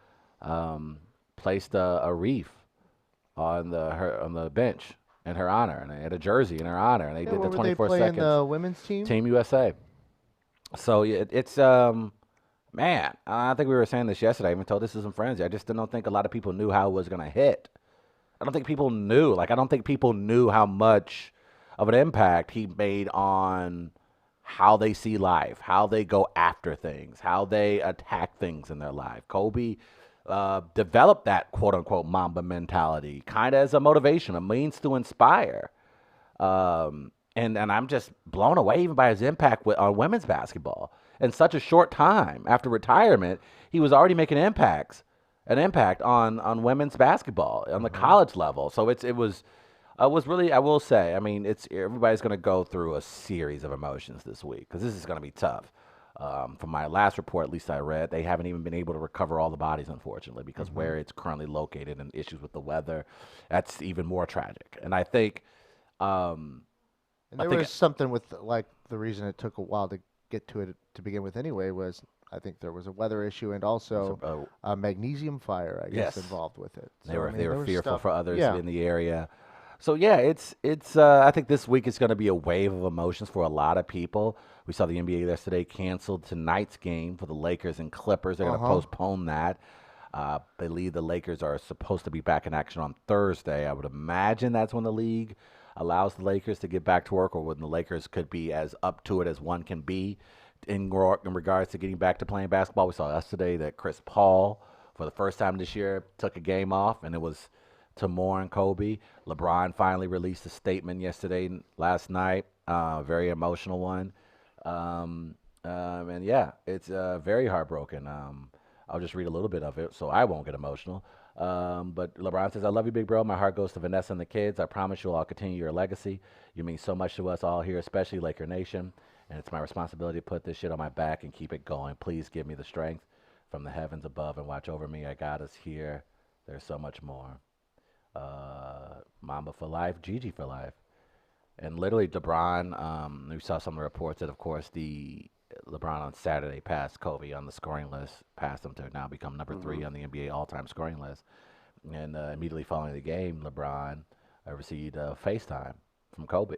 placed a wreath on the bench in her honor. And they had a jersey in her honor. And they did the 24 seconds. The women's team? Team USA. So it's, man, I think we were saying this yesterday. I even told this to some friends. I just don't think a lot of people knew how it was going to hit. I don't think people knew. I don't think people knew how much of an impact he made on how they see life, how they go after things, how they attack things in their life. Kobe developed that quote-unquote Mamba mentality kind of as a motivation, a means to inspire. And I'm just blown away even by his impact on women's basketball. In such a short time after retirement, he was already making an impact on women's basketball on the college level. So it was really, I will say, I mean, everybody's going to go through a series of emotions this week because this is going to be tough. From my last report, at least I read, they haven't even been able to recover all the bodies, unfortunately, because where it's currently located and issues with the weather, that's even more tragic. And I think, and there was something with the reason it took a while to get to it to begin with anyway was I think there was a weather issue and also a magnesium fire, I guess, involved with it. So, they were fearful for others Yeah. in the area. So yeah, it's I think this week is going to be a wave of emotions for a lot of people. We saw the NBA yesterday canceled tonight's game for the Lakers and Clippers. They're going to postpone that. I believe the Lakers are supposed to be back in action on Thursday. I would imagine that's when the league allows the Lakers to get back to work, or when the Lakers could be as up to it as one can be in regards to getting back to playing basketball. We saw yesterday that Chris Paul, for the first time this year, took a game off, and it was to mourn Kobe. LeBron finally released a statement last night, very emotional one. And yeah, it's very heartbroken. I'll just read a little bit of it so I won't get emotional. But LeBron says, "I love you, big bro. My heart goes to Vanessa and the kids. I promise you I'll continue your legacy. You mean so much to us all here, especially Laker Nation. And it's my responsibility to put this shit on my back and keep it going. Please give me the strength from the heavens above and watch over me. I got us here. There's so much more. Mamba for life, Gigi for life." And literally, LeBron, we saw some of the reports that, of course, LeBron on Saturday passed Kobe on the scoring list, passed him to now become number 3 on the NBA all-time scoring list. And immediately following the game, LeBron received a FaceTime from Kobe.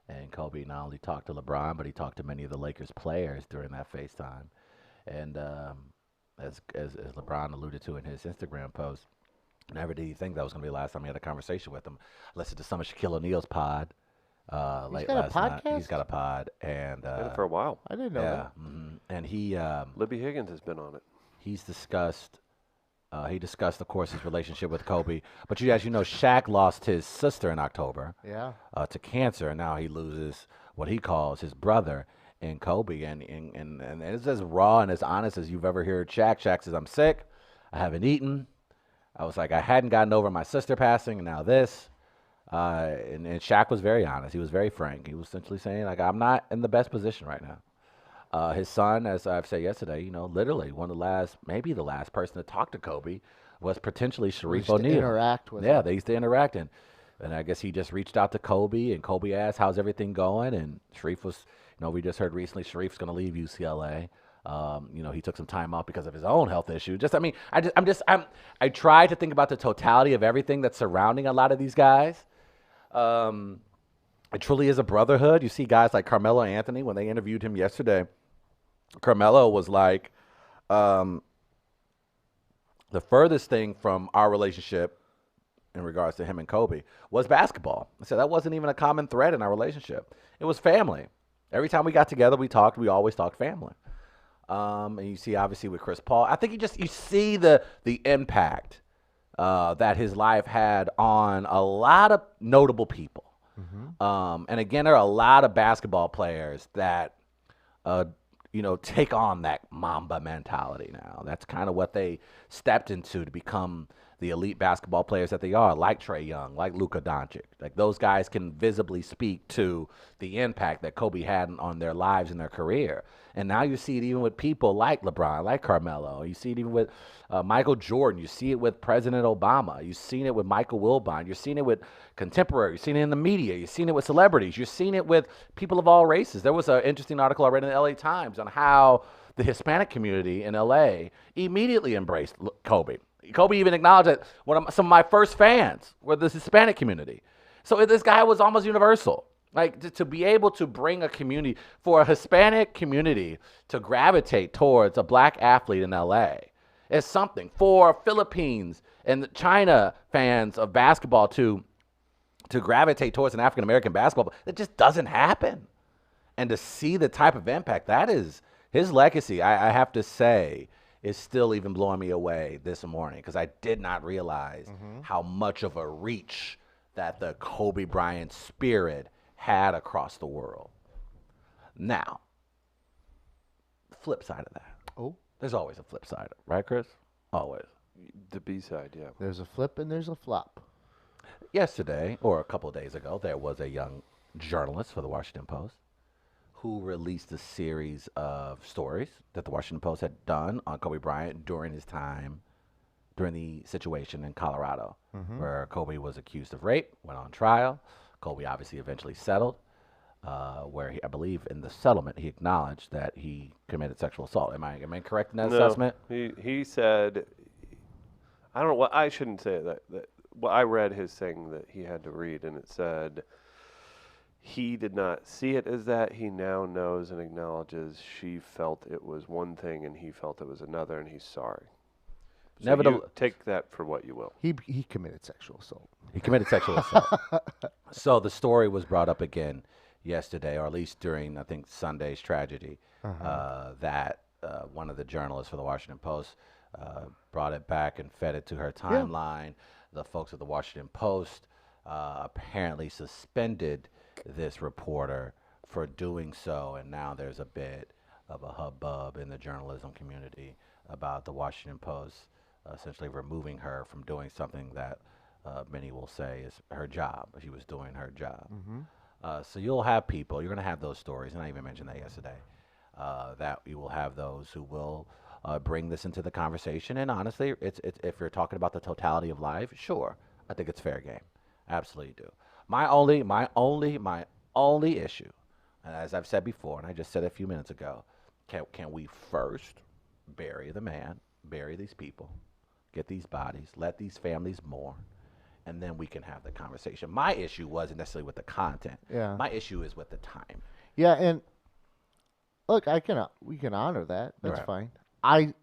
And Kobe not only talked to LeBron, but he talked to many of the Lakers players during that FaceTime. And as LeBron alluded to in his Instagram post, never did he think that was going to be the last time he had a conversation with him. Listened to some of Shaquille O'Neal's pod late last night. He's got a pod, and for a while. I didn't know that. And he Libby Higgins has been on it. he's discussed He discussed, of course, his relationship with Kobe. But as you know, Shaq lost his sister in October Yeah. to cancer, and now he loses what he calls his brother in Kobe. And it's as raw and as honest as you've ever heard Shaq. Shaq says, I'm sick. I haven't eaten. I was like, I hadn't gotten over my sister passing, and now this. And Shaq was very honest. He was very frank. He was essentially saying, like, I'm not in the best position right now. His son, as I've said yesterday, literally one of the last, maybe the last person to talk to Kobe was potentially Sharif Used to O'Neal. interact with Yeah, him. they used to interact, and I guess he just reached out to Kobe, and Kobe asked, "How's everything going?" And Sharif was, we just heard recently Sharif's going to leave UCLA. He took some time off because of his own health issue. I try to think about the totality of everything that's surrounding a lot of these guys. It truly is a brotherhood. You see guys like Carmelo Anthony, when they interviewed him yesterday, Carmelo was like, the furthest thing from our relationship in regards to him and Kobe was basketball. I said that wasn't even a common thread in our relationship. It was family. Every time we got together, we always talked family. And you see, obviously, with Chris Paul, I think you see the impact that his life had on a lot of notable people. Mm-hmm. And again, there are a lot of basketball players that, take on that Mamba mentality now. That's kind of what they stepped into to become the elite basketball players that they are, like Trae Young, like Luka Doncic. Like those guys can visibly speak to the impact that Kobe had on their lives and their career. And now you see it even with people like LeBron, like Carmelo. You see it even with Michael Jordan. You see it with President Obama. You've seen it with Michael Wilbon. You're seeing it with contemporaries. You're seeing it in the media. You're seeing it with celebrities. You're seeing it with people of all races. There was an interesting article I read in the LA Times on how the Hispanic community in LA immediately embraced Kobe. Kobe even acknowledged that some of my first fans were the Hispanic community. So this guy was almost universal. Like to be able to bring a community, for a Hispanic community to gravitate towards a black athlete in LA is something. For Philippines and China fans of basketball to gravitate towards an African American basketball, it just doesn't happen. And to see the type of impact that is, his legacy, I have to say, is still even blowing me away this morning, because I did not realize how much of a reach that the Kobe Bryant spirit had across the world. Now, the flip side of that. Oh, there's always a flip side, right, Chris? Always. The B-side, yeah. there's a flip and there's a flop. Yesterday, or a couple of days ago, there was a young journalist for the Washington Post who released a series of stories that the Washington Post had done on Kobe Bryant during the situation in Colorado, where Kobe was accused of rape, went on trial. Kobe obviously eventually settled, where I believe in the settlement he acknowledged that he committed sexual assault. Am I correct in that assessment? He said, I don't know what, I shouldn't say that. Well, I read his thing that he had to read, and it said he did not see it as that. He now knows and acknowledges she felt it was one thing and he felt it was another, and he's sorry. So you take that for what you will. He committed sexual assault. He committed sexual assault. So the story was brought up again yesterday, or at least during, I think, Sunday's tragedy, that one of the journalists for the Washington Post brought it back and fed it to her timeline. The folks at the Washington Post apparently suspended this reporter for doing so, and now there's a bit of a hubbub in the journalism community about the Washington Post essentially removing her from doing something that many will say is her job. She was doing her job. So you'll have people, you're going to have those stories, and I even mentioned that yesterday, that you will have those who will bring this into the conversation. And honestly, it's if you're talking about the totality of life, sure, I think it's fair game. Absolutely do. My only issue, and as I've said before, and I just said a few minutes ago, can we first bury the man, bury these people, get these bodies, let these families mourn, and then we can have the conversation. My issue wasn't necessarily with the content. Yeah. My issue is with the time. Yeah, and look, we can honor that. That's Right. fine. I'm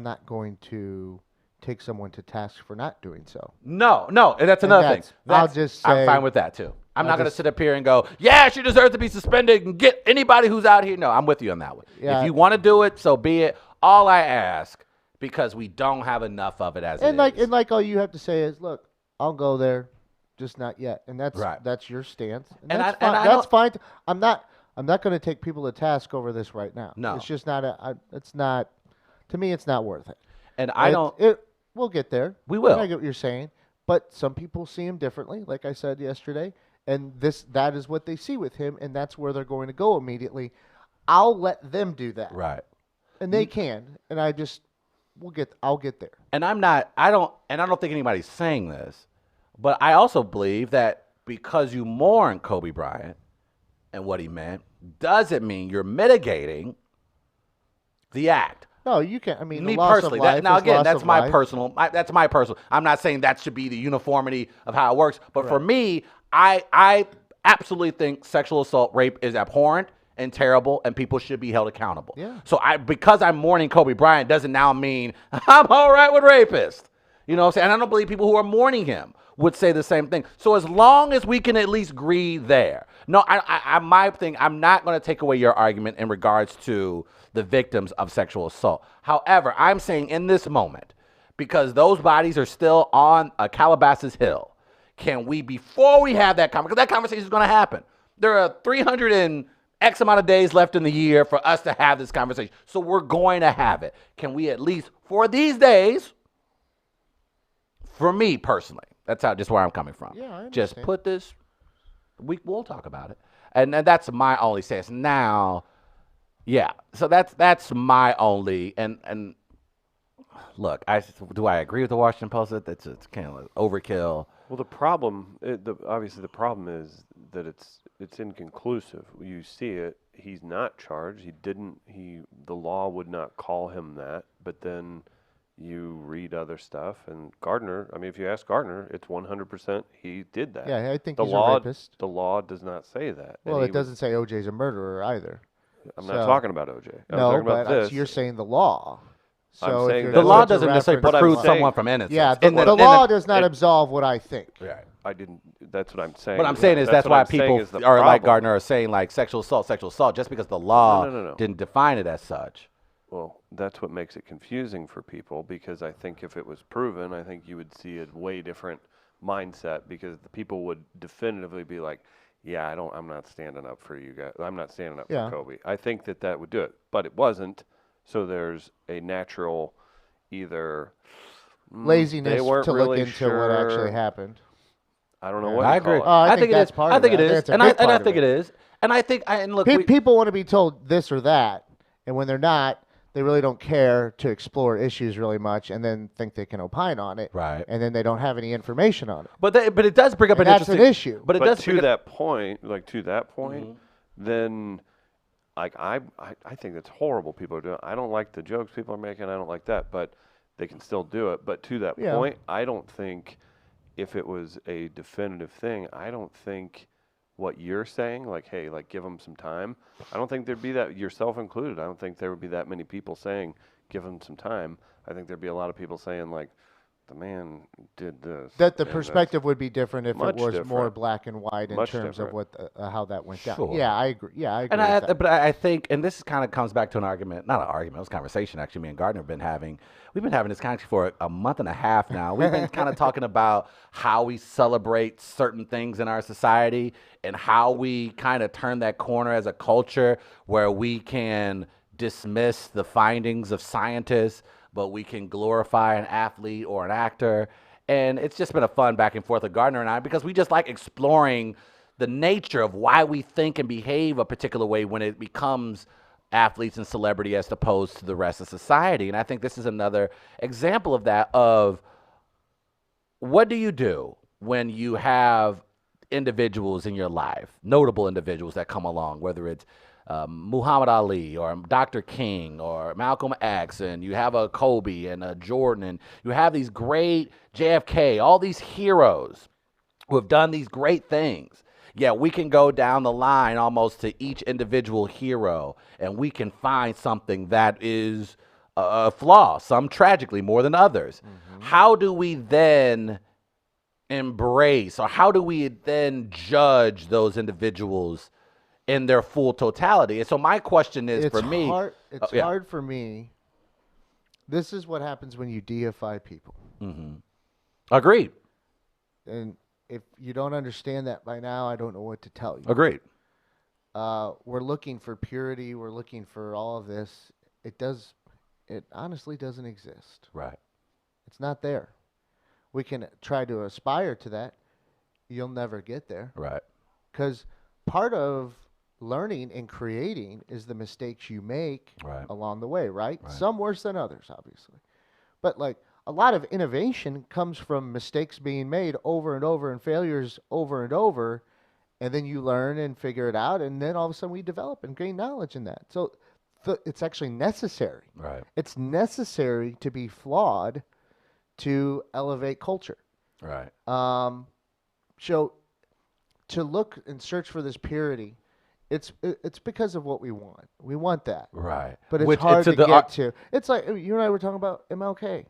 not going to take someone to task for not doing so. No, and that's another thing. I'll just say, I'm fine with that too. I'm not going to sit up here and go, yeah, she deserves to be suspended and get anybody who's out here. No, I'm with you on that one. Yeah. If you want to do it, so be it. All I ask because we don't have enough of it as And it is. like all you have to say is, look, I'll go there, just not yet. And Right. that's your stance. And And that's I- and fine. I That's fine. I'm not going to take people to task over this right now. No. It's just not it's not, to me, it's not worth it. And I don't. We'll get there. We will. And I get what you're saying. But some people see him differently, like I said yesterday. And that is what they see with him, and that's where they're going to go immediately. I'll let them do that. Right. And they can. And I'll get there. And I don't think anybody's saying this, but I also believe that because you mourn Kobe Bryant and what he meant, doesn't mean you're mitigating the act. No, you can't. I mean, Me the loss personally, of life now is again, loss that's of my life. personal. That's my personal. I'm not saying that should be the uniformity of how it works, but for me, I absolutely think sexual assault, rape is abhorrent and terrible, and people should be held accountable. Yeah. So because I'm mourning Kobe Bryant doesn't now mean I'm all right with rapists. You know what I'm saying? And I don't believe people who are mourning him would say the same thing. So as long as we can at least agree there. No, my thing, I'm not going to take away your argument in regards to the victims of sexual assault. However, I'm saying in this moment, because those bodies are still on Calabasas Hill, can we, before we have that conversation, because that conversation is going to happen. There are 300 and X amount of days left in the year for us to have this conversation. So we're going to have it. Can we at least, for these days, for me personally, that's just where I'm coming from. Yeah, I just understand. put this, we'll talk about it. And that's my only sense. Now, yeah, so that's my only, and look, do I agree with the Washington Post that it's kind of overkill? Well, the problem, obviously, the problem is that it's inconclusive. You see it. He's not charged. The law would not call him that. But then you read other stuff, and Gardner. I mean, if you ask Gardner, it's 100% he did that. Yeah, I think the he's law, a rapist. The law does not say that. Well, it doesn't say OJ's a murderer either. I'm not talking about OJ. I'm No, talking about but this. you're saying the law. I'm So saying if you're The that's law what doesn't necessarily But I'm prove saying- someone from innocence. Yeah, In the law does not absolve what I think. Right. I didn't. That's what I'm saying. What I'm saying is that's what why I'm saying people is the are like problem. Gardner are saying like sexual assault, just because the law No. didn't define it as such. Well, that's what makes it confusing for people, because I think if it was proven, I think you would see a way different mindset, because the people would definitively be like, yeah, I'm not standing up for you guys. I'm not standing up Yeah. for Kobe. I think that would do it, but it wasn't. So there's a natural either Laziness they weren't to really look into what actually sure. happened. I don't know what I to call agree. it. I think it that's is. part I of think it. it I think is, it's a and big I part think of it it. is, and I think and look, People want to be told this or that, and when they're not, they really don't care to explore issues really much, and then think they can opine on it. Right. And then they don't have any information on it. but it does bring up And an that's an interesting issue. But it But does to bring up- that point, then like I think that's horrible people are doing. I don't like the jokes people are making. I don't like that, but they can still do it. But to that Yeah. point, I don't think if it was a definitive thing, I don't think what you're saying, like, hey, like give them some time. I don't think there'd be that, yourself included. I don't think there would be that many people saying give them some time. I think there'd be a lot of people saying like, the man did this. That the and that's- perspective would be different if it Much was more different. black and white in Much terms of different. what how that went down. Sure. Yeah, I agree. Yeah, I agree. And with that. but I think, and this kind of comes back to an argument, not an argument, it was a conversation actually me and Gardner have been having. We've been having this kind of for a month and a half now. We've been kind of talking about how we celebrate certain things in our society and how we kind of turn that corner as a culture where we can dismiss the findings of scientists, but we can glorify an athlete or an actor. And it's just been a fun back and forth with Gardner and I, because we just like exploring the nature of why we think and behave a particular way when it becomes athletes and celebrity as opposed to the rest of society. And I think this is another example of that, of what do you do when you have individuals in your life, notable individuals that come along, whether it's Muhammad Ali or Dr. King or Malcolm X, and you have a Kobe and a Jordan, and you have these great JFK, all these heroes who have done these great things. Yeah, we can go down the line almost to each individual hero, and we can find something that is a flaw, some tragically more than others. How do we then embrace, or how do we then judge those individuals in their full totality? And so my question is, it's for me, hard, it's yeah. hard for me This is what happens when you deify people. Agreed. And if you don't understand that by now, I don't know what to tell you. Agreed. We're looking for purity. We're looking for all of this. It honestly doesn't exist. Right. It's not there. We can try to aspire to that. You'll never get there. Right. Because part of learning and creating is the mistakes you make Right. along the way, right? Right. Some worse than others, obviously. But like a lot of innovation comes from mistakes being made over and over and failures over and over. And then you learn and figure it out. And then all of a sudden we develop and gain knowledge in that. So it's actually necessary. Right. It's necessary to be flawed to elevate culture. Right. So to look and search for this purity, it's because of what we want. We want that. Right. But it's Which hard it's to the get to. It's like you and I were talking about MLK.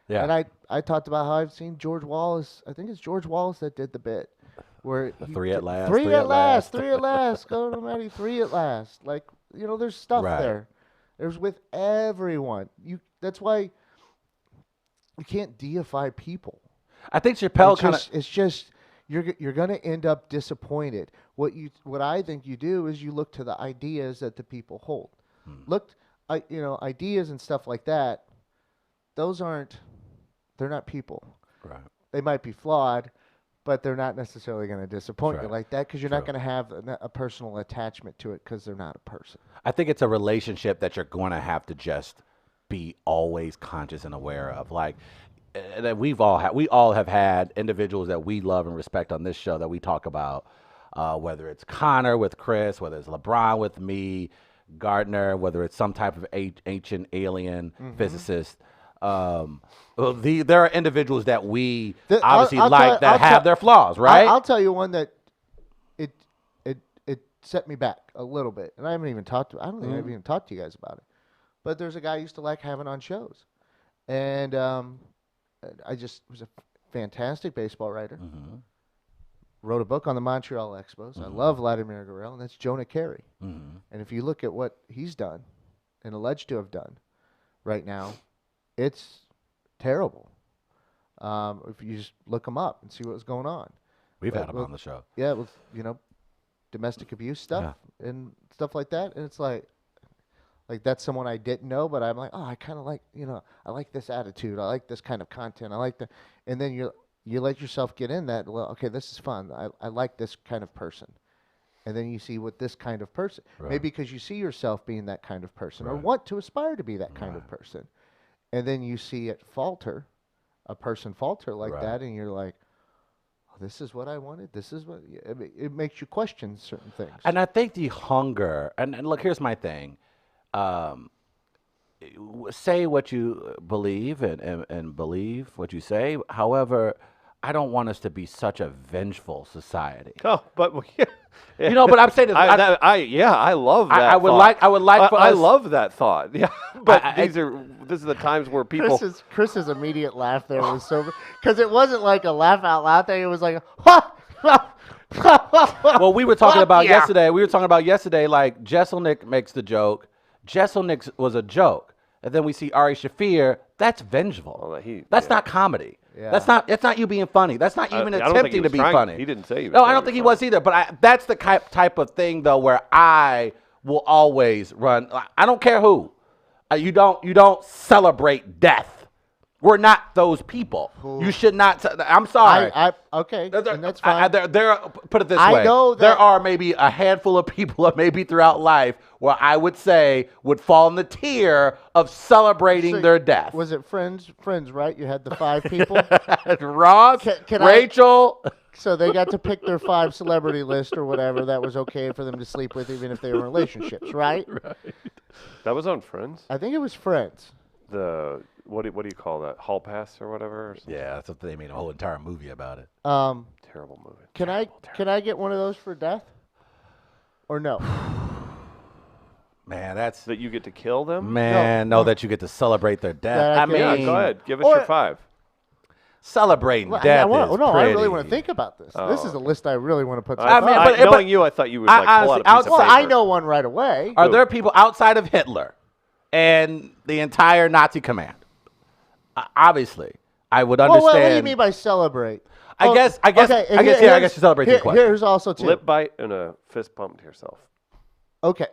Yeah. And I talked about how I've seen George Wallace. I think it's George Wallace that did the bit where The he three at last. Three at last. Three at last. Go to Matty. Three at last. Like, there's stuff Right. there. There's with everyone. That's why you can't deify people. I think Chappelle It's kind of. just, it's just you're going to end up disappointed. What I think you do is you look to the ideas that the people hold. Ideas and stuff like that. They're not people. Right. They might be flawed, but they're not necessarily going to disappoint That's you right. like that because you're not True. going to have a personal attachment to it because they're not a person. I think it's a relationship that you're going to have to just be always conscious and aware of. Like, that we all have had individuals that we love and respect on this show that we talk about, whether it's Connor with Chris, whether it's LeBron with me, Gardner, whether it's some type of ancient alien physicist. There are individuals that we obviously have their flaws, right? I'll tell you one that it set me back a little bit, and I don't think I've even talked to you guys about it. But there's a guy I used to like having on shows, and I just was a fantastic baseball writer. Wrote a book on the Montreal Expos. I love Vladimir Guerrero, and that's Jonah Carey. And if you look at what he's done and alleged to have done right now, it's terrible. If you just look him up and see what's going on. We've had him on the show. Yeah, with domestic abuse stuff and stuff like that, and it's like that's someone I didn't know, but I'm like, oh, I kind of like, I like this attitude, I like this kind of content, I like the, and then you let yourself get in that. Well, okay, this is fun. I like this kind of person, and then you see what this kind of person, maybe because you see yourself being that kind of person or want to aspire to be that kind of person, and then you see it falter, a person falter like that, and you're like, this is what I wanted. This is what it makes you question certain things. And I think the hunger, and look, here's my thing. Say what you believe and believe what you say. However, I don't want us to be such a vengeful society. Oh, but But I'm saying this. I love that. I would like for I us. love that thought. Yeah, but this is the times where people. Chris's immediate laugh there was so because it wasn't like a laugh out loud thing. It was like, Well, we were talking about yeah. yesterday. Like Jesselnick makes the joke. Jesselnick was a joke, and then we see Ari Shaffir. That's vengeful. That's not comedy. Yeah. That's not you being funny. That's not even I don't think attempting he to was be trying- funny. he didn't say he was No, I trying don't to think be he funny. was either. But that's the type of thing though where I will always run. I don't care who. You don't celebrate death. We're not those people. You should not. I'm sorry. Okay, and that's fine. Put it this I way. know that- there are maybe a handful of people, or maybe throughout life, where I would say would fall in the tier of celebrating So, their death. Was it Friends, right? You had the 5 people. Ross, Can I- Rachel. So they got to pick their 5 celebrity list or whatever that was okay for them to sleep with, even if they were in relationships, right? That was on Friends. I think it was Friends. The what do you call that? Hall Pass or whatever. Or something? Yeah, that's what they made a whole entire movie about it. Terrible movie. Can I get one of those for death? Or no? Man, that's That you get to kill them. no, that you get to celebrate their death. That I I can- mean, Yeah, go ahead. Give us Or- your 5. celebrating Well, death I is really want to pretty- think about this. This is a list I really want to put. I mean, but- Knowing you, I thought you would like pull out a honestly, piece of well, paper. I know one right away. Are there people outside of Hitler and the entire Nazi command. Obviously, I would Well, understand. what do you mean by celebrate? I guess you celebrate the question. Here's also too. Lip bite and a fist pump to yourself. Okay.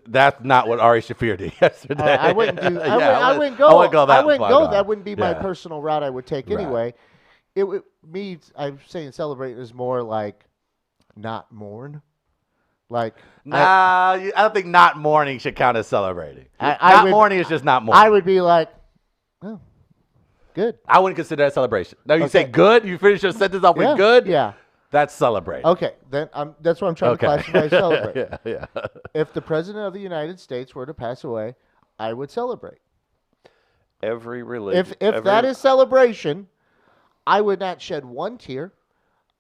That's not what Ari Shaffir did yesterday. I wouldn't do. I wouldn't go. I wouldn't go that. I wouldn't far, go. no. That wouldn't be my Yeah. personal route. I would take Right. anyway. It would me. I'm saying celebrate is more like not mourn. Like I don't think not mourning should count as celebrating. I Not would- mourning is just not mourning. I would be like, oh, good. I wouldn't consider that celebration. No, you Okay. say good. You finish your sentence off Yeah, with good. Yeah. That's celebrating. Okay. Then that's what I'm trying to classify as celebrate. yeah. If the president of the United States were to pass away, I would celebrate. Every religion. If that is celebration, I would not shed one tear.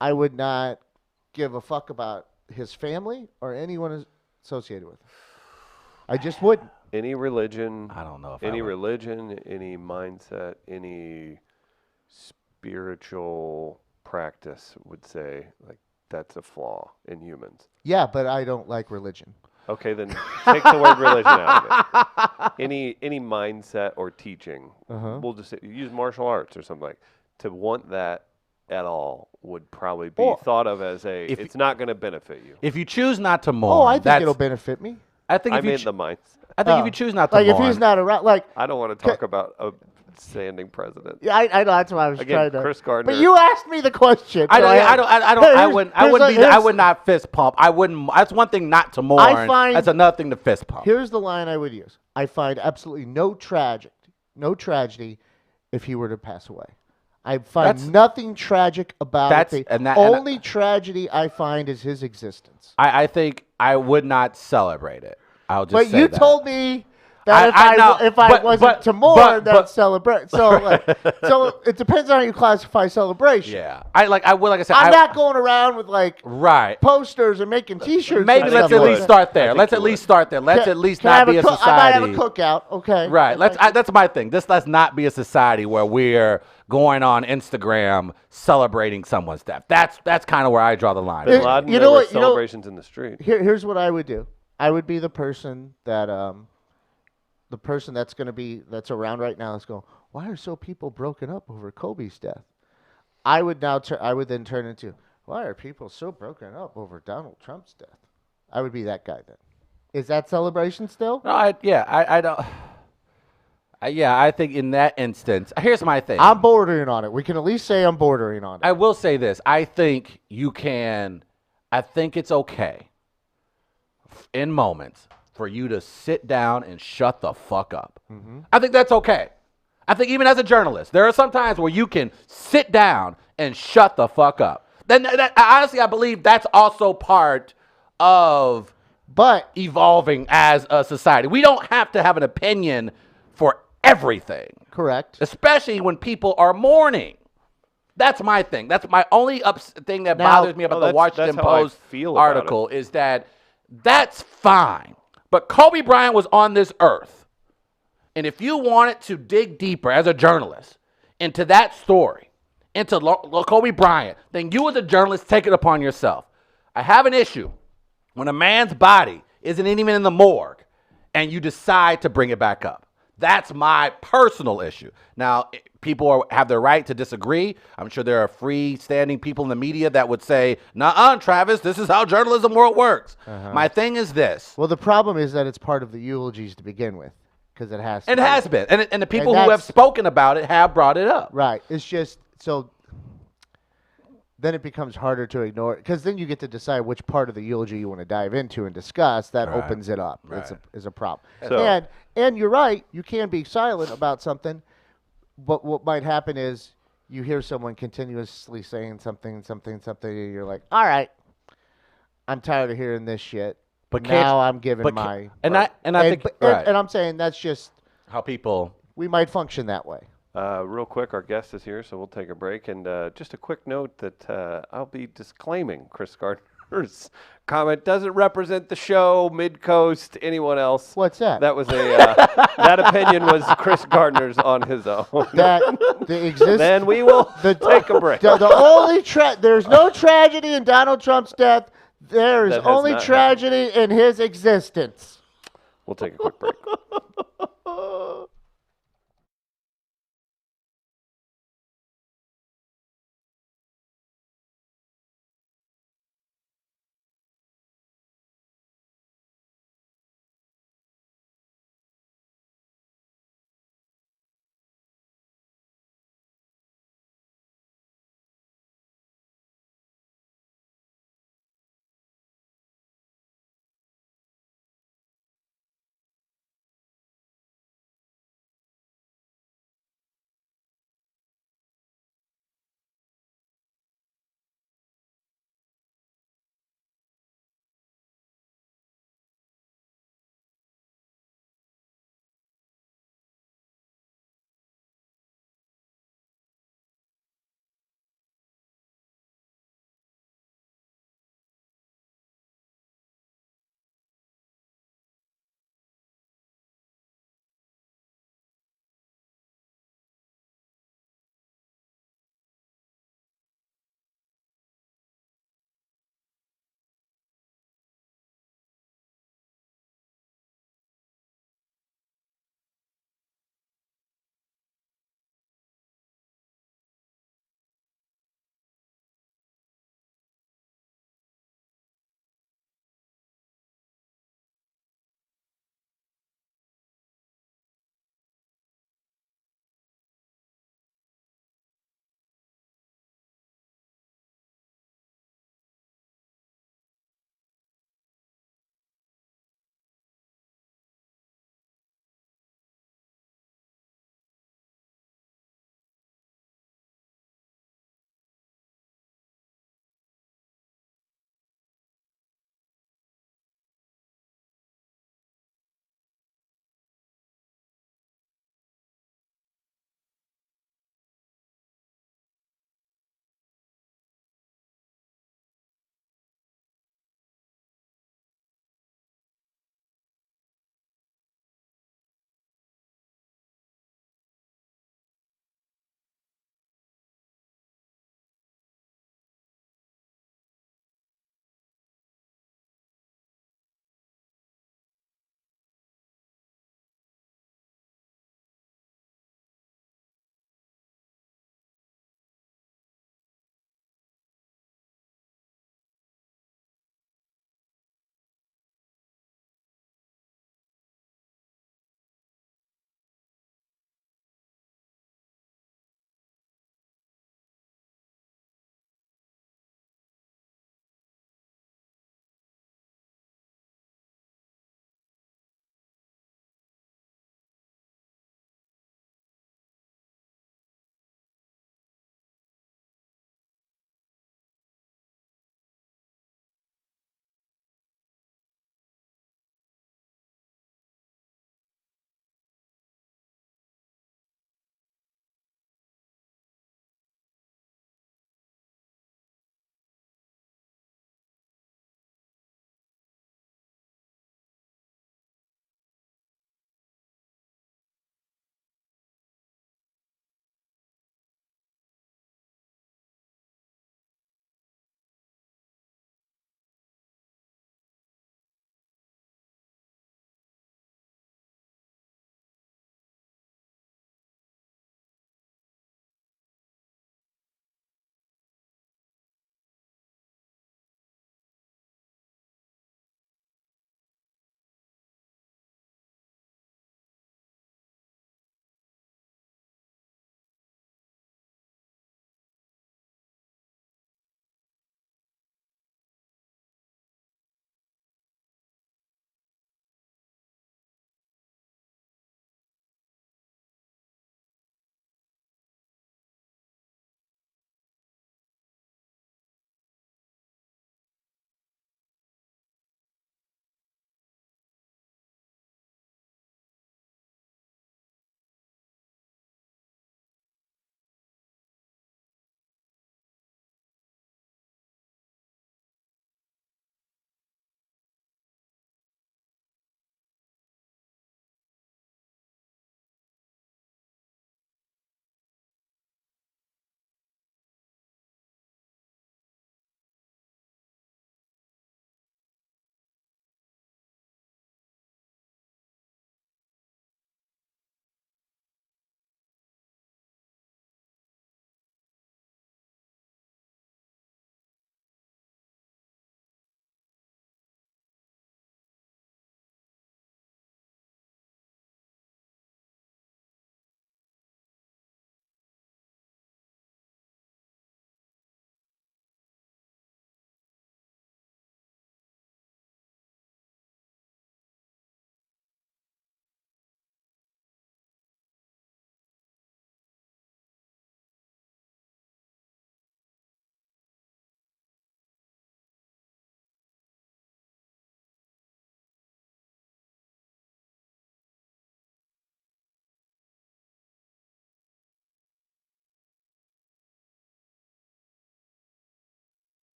I would not give a fuck about his family or anyone associated with him. I just wouldn't. any religion, I don't know if any I would. religion, any mindset, any spiritual practice would say like that's a flaw in humans. Yeah, but I don't like religion. Okay, then take the word religion out of it. Any mindset or teaching, we'll just say, use martial arts or something like. To want that at all would probably be Or- thought of as If it's not going to benefit you. If you choose not to mourn, Oh, I think that's, it'll benefit me. I think I if you mean ch- the mindset. I think if Oh. you choose not to Like mourn, if he's not around, like I don't want to talk about a standing president. yeah, I know that's why I was Again, trying to. Chris Gardner. But you asked me the question. I so don't. had- I don't. Here- I here's- wouldn't. I here's wouldn't a- be. I here's- would not fist pump. I wouldn't. That's one thing not to mourn. find- That's another thing to fist pump. Here's the line I would use. I find absolutely no tragedy if he were to pass away. I find That's- nothing tragic about That's- it. and that- Only tragedy I find is his existence. I think I would not celebrate it. I'll just But say you that. told me that I know, if I but- wasn't but- to mourn, but- that's celebrate. So so it depends on how you classify celebration. Yeah. I would. Like I said, I'm not going around with like right. posters and making T-shirts. Maybe and let's stuff at like least that. start there. think Let's you at least would. start there. Let's at least Can I not have be a I might have a society. cookout. Okay. Right. If I- That's my thing. Let's not be a society where we're going on Instagram celebrating someone's death. That's kind of where I draw the line. Bin Laden, you there know were what- you know- celebrations in the street. Here's what I would do. I would be the person that the person that's around right now is going, why are so people broken up over Kobe's death? I would then turn into, why are people so broken up over Donald Trump's death? I would be that guy then. Is that celebration still? No, I don't. I think in that instance, here's my thing. I'm bordering on it. We can at least say I'm bordering on it. I will say this. I think it's okay in moments for you to sit down and shut the fuck up. I think that's okay. I think even as a journalist, there are some times where you can sit down and shut the fuck up. Then honestly, I believe that's also part of But evolving as a society. We don't have to have an opinion for everything, correct. especially when people are mourning. That's my thing. That's my only thing that Now- bothers me about Oh, the that's Washington how I Post feel about article is that that's fine. But Kobe Bryant was on this earth. And if you wanted to dig deeper as a journalist into that story, into Kobe Bryant, then you as a journalist take it upon yourself. I have an issue when a man's body isn't even in the morgue and you decide to bring it back up. That's my personal issue. Now, people have their right to disagree. I'm sure there are freestanding people in the media that would say, "Nuh-uh, Travis, this is how journalism world works." My thing is this. Well, the problem is that it's part of the eulogies to begin with, because it has to It be. has been. And the people who that's- have spoken about it have brought it up. Right. It's just so then it becomes harder to ignore because then you get to decide which part of the eulogy you want to dive into and discuss. That Right. opens it up. Right. Is a problem. So- And you're right. You can be silent about something, but what might happen is you hear someone continuously saying something, and you're like, all right, I'm tired of hearing this shit. But can't- now I'm giving but my and I think but- right. and I'm saying that's just how people we might function that way. Real quick, our guest is here, so we'll take a break. And just a quick note that I'll be disclaiming Chris Gardner's comment doesn't represent the show, Midcoast, anyone else. What's that? That was that opinion was Chris Gardner's on his own. That the exist. Then we will take a break. The only there's no tragedy in Donald Trump's death. There is That has only not tragedy in his existence. We'll take a quick break.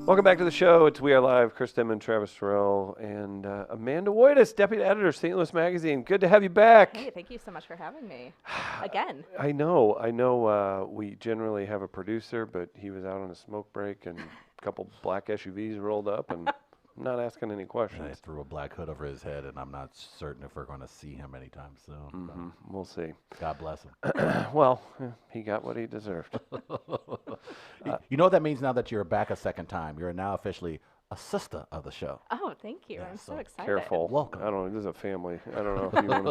Welcome back to the show. It's We Are Live. Chris Denman, Travis Terrell, and Amanda Woitis, Deputy Editor, St. Louis Magazine. Good to have you back. Hey, thank you so much for having me again. I know. We generally have a producer, but he was out on a smoke break, and a couple black SUVs rolled up, and I'm not asking any And questions. I threw a black hood over his head, and I'm not certain if we're going to see him anytime soon. So We'll see. God bless him. Well, he got what he deserved. You know what that means now that you're back a second time? You're now officially a sister of the show. Oh, thank you. I'm so so excited. Careful. Welcome. I don't know. This is a family. I don't know if you want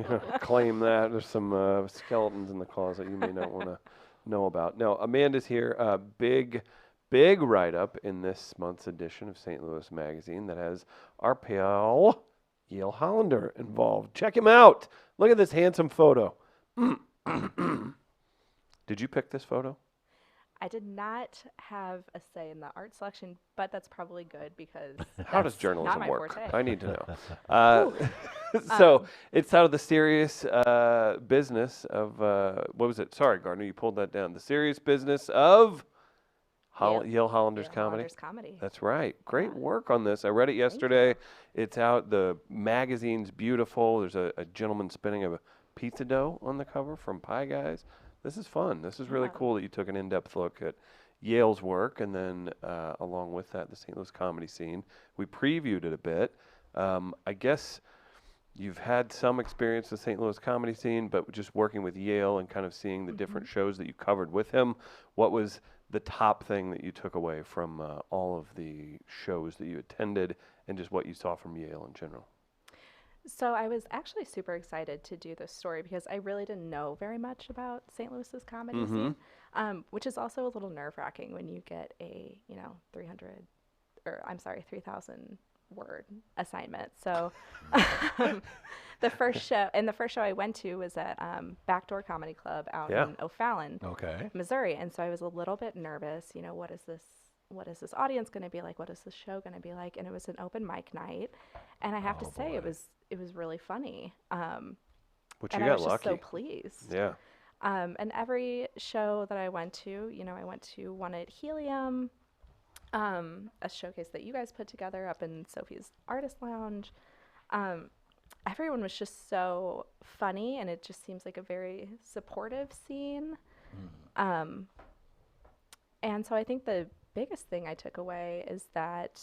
to claim that. There's some skeletons in the closet you may not want to know about. No, Amanda's here. Big write-up in this month's edition of St. Louis Magazine that has our pal Yale Hollander involved. Check him out. Look at this handsome photo. Did you pick this photo? I did not have a say in the art selection, but that's probably good because How does that's journalism not my work? forte. I need to know. So it's out of the serious business of what was it? Sorry, Gardner, you pulled that down. The serious business of Yale Hollander's Yale Comedy. Hollander's Comedy. That's right. Great work on this. I read it yesterday. It's out. The magazine's beautiful. There's a gentleman spinning a pizza dough on the cover from Pie Guys. This is fun. This is really cool that you took an in-depth look at Yale's work, and then along with that, the St. Louis comedy scene. We previewed it a bit. I guess you've had some experience with the St. Louis comedy scene, but just working with Yale and kind of seeing the different shows that you covered with him. What was the top thing that you took away from all of the shows that you attended and just what you saw from Yale in general? So I was actually super excited to do this story because I really didn't know very much about St. Louis's comedy scene, which is also a little nerve-wracking when you get a 3,000 word assignment. So the first show I went to was at Backdoor Comedy Club out in O'Fallon, Missouri, and so I was a little bit nervous. What is this audience going to be like? What is this show going to be like? And it was an open mic night, and I have to say it was really funny. Which and you I got was just lucky. so pleased. Yeah. And every show that I went to, I went to one at Helium, a showcase that you guys put together up in Sophie's Artist Lounge. Everyone was just so funny, and it just seems like a very supportive scene. And so I think the biggest thing I took away is that,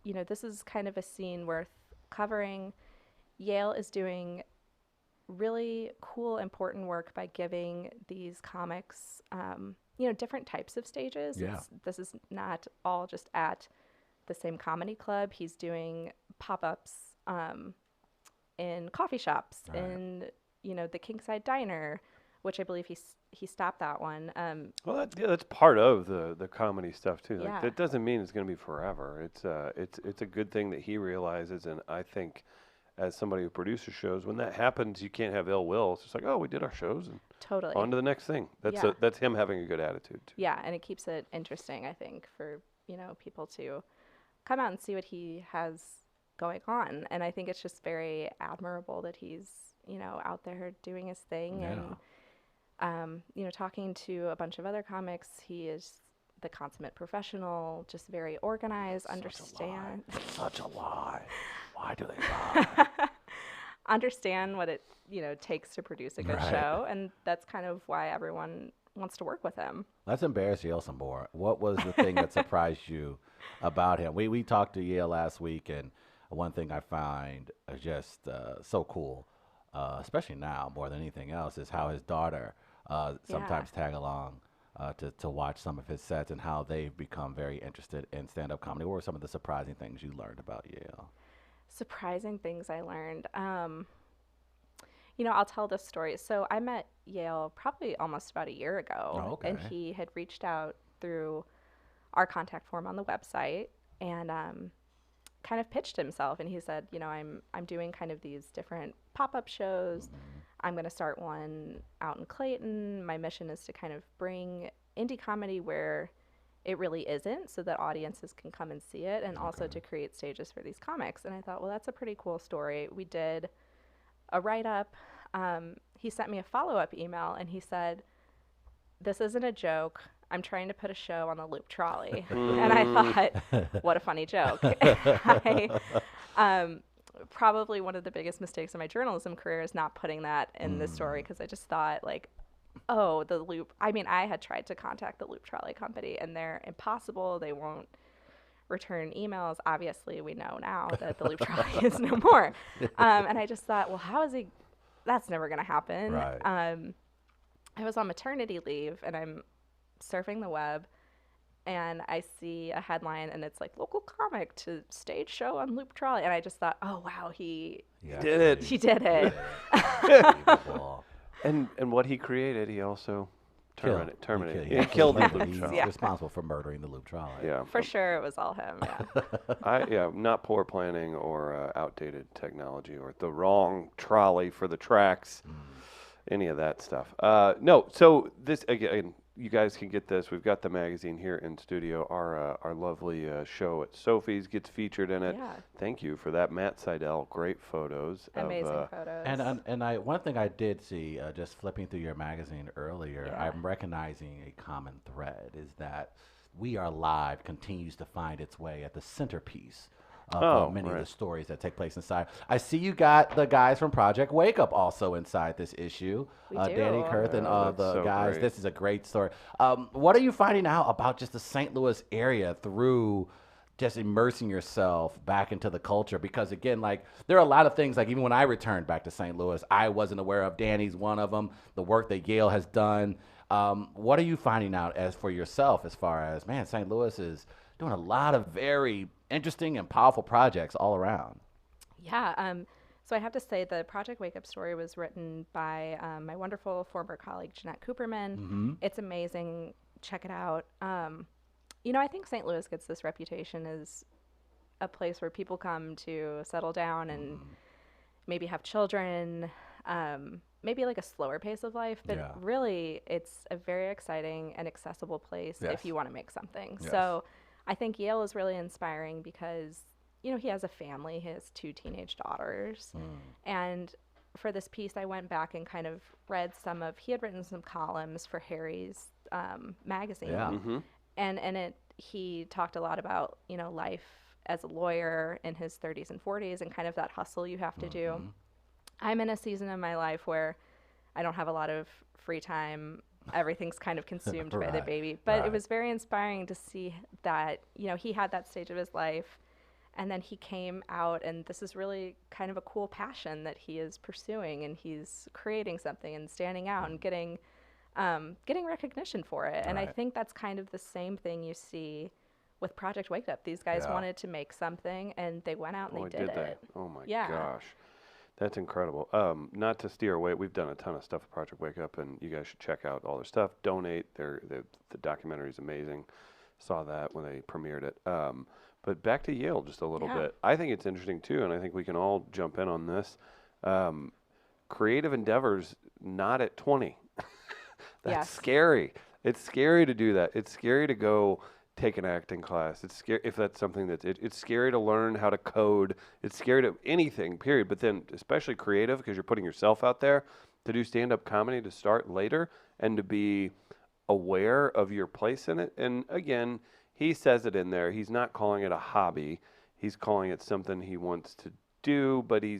this is kind of a scene worth covering. Yale is doing really cool, important work by giving these comics, different types of stages. Yeah. This is not all just at the same comedy club. He's doing pop-ups in coffee shops, in the Kingside Diner, which I believe he stopped that one. Well, that's part of the comedy stuff too. Like, Yeah. that doesn't mean it's going to be forever. It's a good thing that he realizes, and I think, as somebody who produces shows, when that happens, you can't have ill will. It's just like, oh, we did our shows, and Totally. on to the next thing. That's him having a good attitude too. Yeah, and it keeps it interesting, I think, for people to come out and see what he has going on. And I think it's just very admirable that he's out there doing his thing. And talking to a bunch of other comics, he is the consummate professional, just very organized, Such a lie. Why do they lie? understand what it takes to produce a good Right. show, and that's kind of why everyone wants to work with him. Let's embarrass Yale some more. What was the thing that surprised you about him? We talked to Yale last week, and one thing I find just so cool, especially now more than anything else, is how his daughter sometimes tag along to watch some of his sets, and how they've become very interested in stand-up comedy. What were some of the surprising things you learned about Yale? Surprising things I learned. I'll tell this story. So I met Yale probably almost about a year ago, and he had reached out through our contact form on the website and kind of pitched himself. And he said, I'm doing kind of these different pop-up shows. I'm going to start one out in Clayton. My mission is to kind of bring indie comedy where it really isn't, so that audiences can come and see it, and also to create stages for these comics. And I thought, well, that's a pretty cool story. We did a write-up. He sent me a follow-up email, and he said, this isn't a joke. I'm trying to put a show on the Loop Trolley. And I thought, what a funny joke. Probably one of the biggest mistakes in my journalism career is not putting that in the story, because I just thought, like, oh, the Loop. I mean, I had tried to contact the Loop Trolley company, and they're impossible. They won't return emails. Obviously, we know now that the Loop Trolley is no more. And I just thought, well, how is he? That's never going to happen. Right. I was on maternity leave, and I'm surfing the web, and I see a headline, and it's like, local comic to stage show on Loop Trolley. And I just thought, oh, wow, he did it. He did it. And what he created, he also terminated. He Killed the Loop He's Trolley. Yeah. responsible for murdering the Loop Trolley. Yeah. For sure, it was all him. Yeah. Not poor planning or outdated technology or the wrong trolley for the tracks, any of that stuff. No, so this, again, you guys can get this. We've got the magazine here in studio. Our lovely show at Sophie's gets featured in it. Yeah. Thank you for that, Matt Seidel. Great photos. Amazing of, photos. And I one thing I did see just flipping through your magazine earlier, Yeah. I'm recognizing a common thread is that We Are Live continues to find its way at the centerpiece of many of the stories that take place inside. I see you got the guys from Project Wake Up also inside this issue. We do. Danny Kurth and that's the so guys. great. This is a great story. What are you finding out about just the St. Louis area through just immersing yourself back into the culture? Because again, like, there are a lot of things, like, even when I returned back to St. Louis, I wasn't aware of. Danny's one of them, the work that Yale has done. What are you finding out as for yourself as far as, man, St. Louis is doing a lot of very interesting and powerful projects all around? Yeah. So I have to say the Project Wake Up story was written by my wonderful former colleague, Jeanette Cooperman. It's amazing. Check it out. I think St. Louis gets this reputation as a place where people come to settle down and maybe have children, maybe like a slower pace of life. But really, it's a very exciting and accessible place if you want to make something. Yes. So I think Yale is really inspiring because, he has a family. He has 2 teenage daughters. And for this piece, I went back and kind of read he had written some columns for Harry's magazine. Yeah. And he talked a lot about, life as a lawyer in his 30s and 40s and kind of that hustle you have to do. I'm in a season of my life where I don't have a lot of free time. Everything's kind of consumed by the baby. But it was very inspiring to see that, he had that stage of his life, and then he came out, and this is really kind of a cool passion that he is pursuing, and he's creating something and standing out and getting recognition for it. And I think that's kind of the same thing you see with Project Wake Up. These guys wanted to make something, and they went out and they did it. Oh my Yeah. gosh. That's incredible. Not to steer away, we've done a ton of stuff with Project Wake Up, and you guys should check out all their stuff. Donate. The documentary is amazing. Saw that when they premiered it. But back to Yale just a little bit. I think it's interesting too, and I think we can all jump in on this. Creative endeavors not at 20. That's scary. It's scary to do that. It's scary to go take an acting class. It's scary if that's something it's scary to learn how to code. It's scary to anything, period. But then especially creative, because you're putting yourself out there, to do stand-up comedy to start later and to be aware of your place in it. And again, he says it in there. He's not calling it a hobby. He's calling it something he wants to do, but he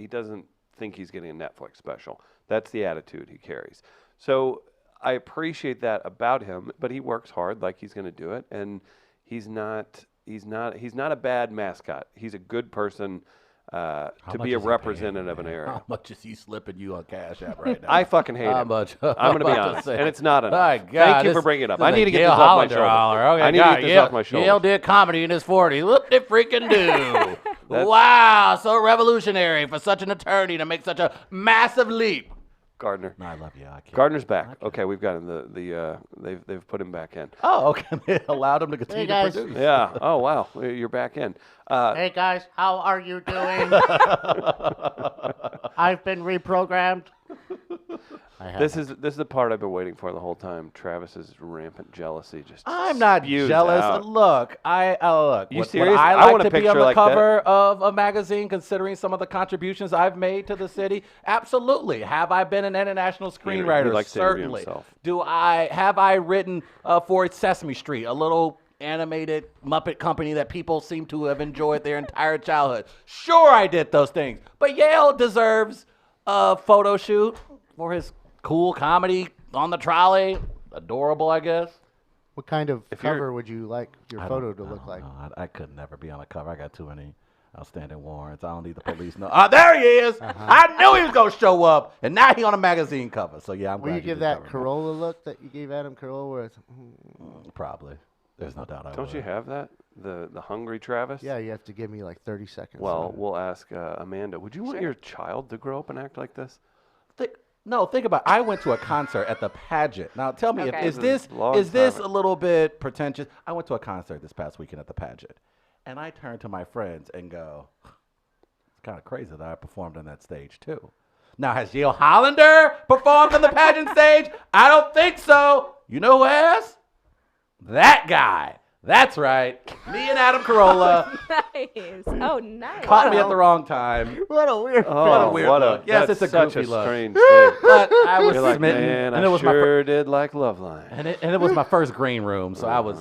doesn't think he's getting a Netflix special. That's the attitude he carries. So I appreciate that about him, but he works hard, like he's going to do it, and he's not a bad mascot. He's a good person to be a representative of an area. How much is he slipping you on Cash App right now? I fucking hate How him. much? I'm going to be honest, and it's not enough. My God, Thank you for bringing it up. I need to get this off my shoulder. Okay, I need to get this off my shoulder. Yale did comedy in his 40s. Whoop de freaking do. Wow, so revolutionary for such an attorney to make such a massive leap. Gardner. No, I love you. I can't. Gardner's back. Okay, we've got him. They've put him back in. Oh, okay. They allowed him to continue to guys. produce. Yeah. Oh wow, you're back in. Hey guys, how are you doing? I've been reprogrammed. This is the part I've been waiting for the whole time. Travis's rampant jealousy just. I'm not spews jealous. out. Look, look. You would serious? I I like want a to be picture on the like that. cover of a magazine, considering some of the contributions I've made to the city? Absolutely. Have I been an international screenwriter? He likes to interview Certainly. himself. Have I written for Sesame Street, a little animated Muppet company that people seem to have enjoyed their entire childhood? Sure, I did those things. But Yale deserves a photo shoot for his cool comedy on the trolley. Adorable, I guess. What kind of If you're- cover would you like your photo to look like? No, I could never be on a cover. I got too many outstanding warrants. I don't need the police. No. There he is. I knew he was gonna show up, and now he on a magazine cover. So yeah, I'm Will glad you give did that cover me. Corolla look that you gave Adam Carolla, where it's Probably. There's no doubt I Don't would. you have that? The hungry Travis? yeah, you have to give me like 30 seconds. Well, we'll ask Amanda. Would you want your child to grow up and act like this? Think about it. I went to a concert at the pageant. Now tell me, Okay. is this Long is this time. a little bit pretentious? I went to a concert this past weekend at the pageant, and I turned to my friends and go, "It's kind of crazy that I performed on that stage too." Now, has Yale Hollander performed on the pageant stage? I don't think so. You know who has? That guy. That's right. Me and Adam Carolla Nice. Oh, nice. caught me at the wrong time. what a weird. What a weird look. Yes, that's it's a such goofy look. strange thing. But I was You're like, smitten, man, and I it was my sure did like Love Line. And it was my first green room, so I was,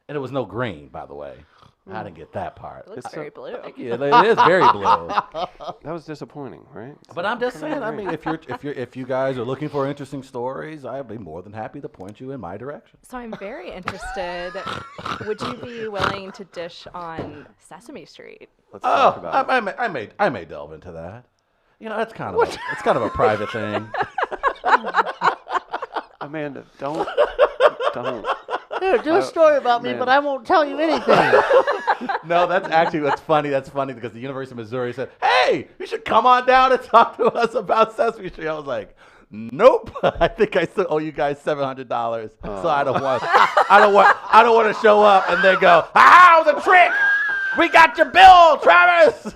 and it was no green, by the way. I didn't get that part. It looks very blue. Yeah, it is very blue. That was disappointing, right? But I'm just saying. I mean, if you guys are looking for interesting stories, I'd be more than happy to point you in my direction. So I'm very interested. Would you be willing to dish on Sesame Street? Let's talk about it. I may delve into that. You know, it's kind of a private thing. Amanda, don't. Here, do a story about me, man. but I won't tell you anything. No, that's funny. That's funny because the University of Missouri said, "Hey, you should come on down and talk to us about Sesame Street." I was like, "Nope, I think I still owe you guys $700, so I don't want to show up and then go, ah, it was a trick. We got your bill, Travis."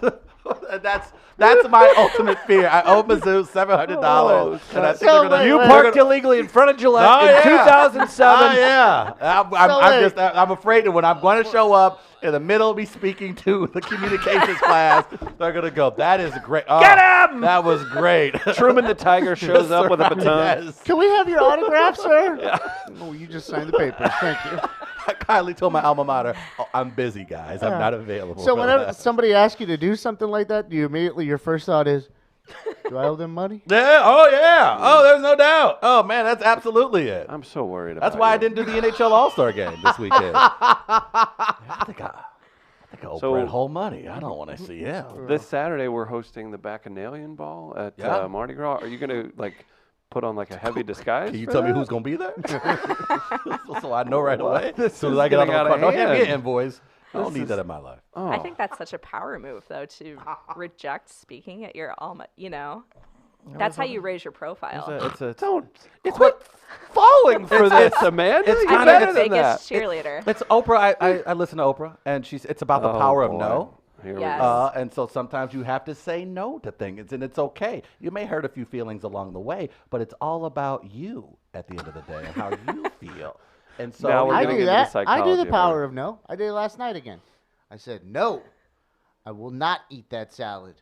That's my ultimate fear. I owe Mizzou $700, and I think So they're gonna. wait, You wait. parked illegally in front of Gillette Oh, in yeah. 2007. Oh yeah, wait. I'm afraid that when I'm going to show up in the middle of me speaking to the communications class, they're gonna go, "That is great. Oh, Get him!" That was great." Truman the Tiger shows up with a baton. Yes. Can we have your autograph, sir? Oh, you just signed the papers. Thank you. I kindly told my alma mater, "Oh, I'm busy, guys. I'm not available." So for whenever that." somebody asks you to do something like that, your first thought is, do I owe them money? Yeah. Oh yeah. Oh, there's no doubt. Oh man, that's absolutely it. I'm so worried about That's why I you. didn't do the NHL All-Star game this weekend. I think I owe So- Brett whole money. I don't want to see him. This Saturday we're hosting the Bacchanalian Ball at Yeah. Mardi Gras. Are you gonna put on like a heavy disguise? Can you for tell me that? who's gonna be there? so I know right away. This As soon as is I get on the getting car, out don't of hand me an hand. invoice. I don't This need is- that in my life. Oh. I think that's such a power move, though, to reject speaking at your alma. You know, that's how you raise your profile. It's what falling for this, Amanda. it's You're kinda- I'm better your than biggest that. cheerleader. It's Oprah. I listen to Oprah, and it's about the Oh, power of boy. no. Here we Yes. go. And so sometimes you have to say no to things, and it's okay. You may hurt a few feelings along the way, but it's all about you at the end of the day and how you feel. And so Now we're I gonna do get into that. I do psychology the of power it. of no. I did it last night again. I said, no, I will not eat that salad.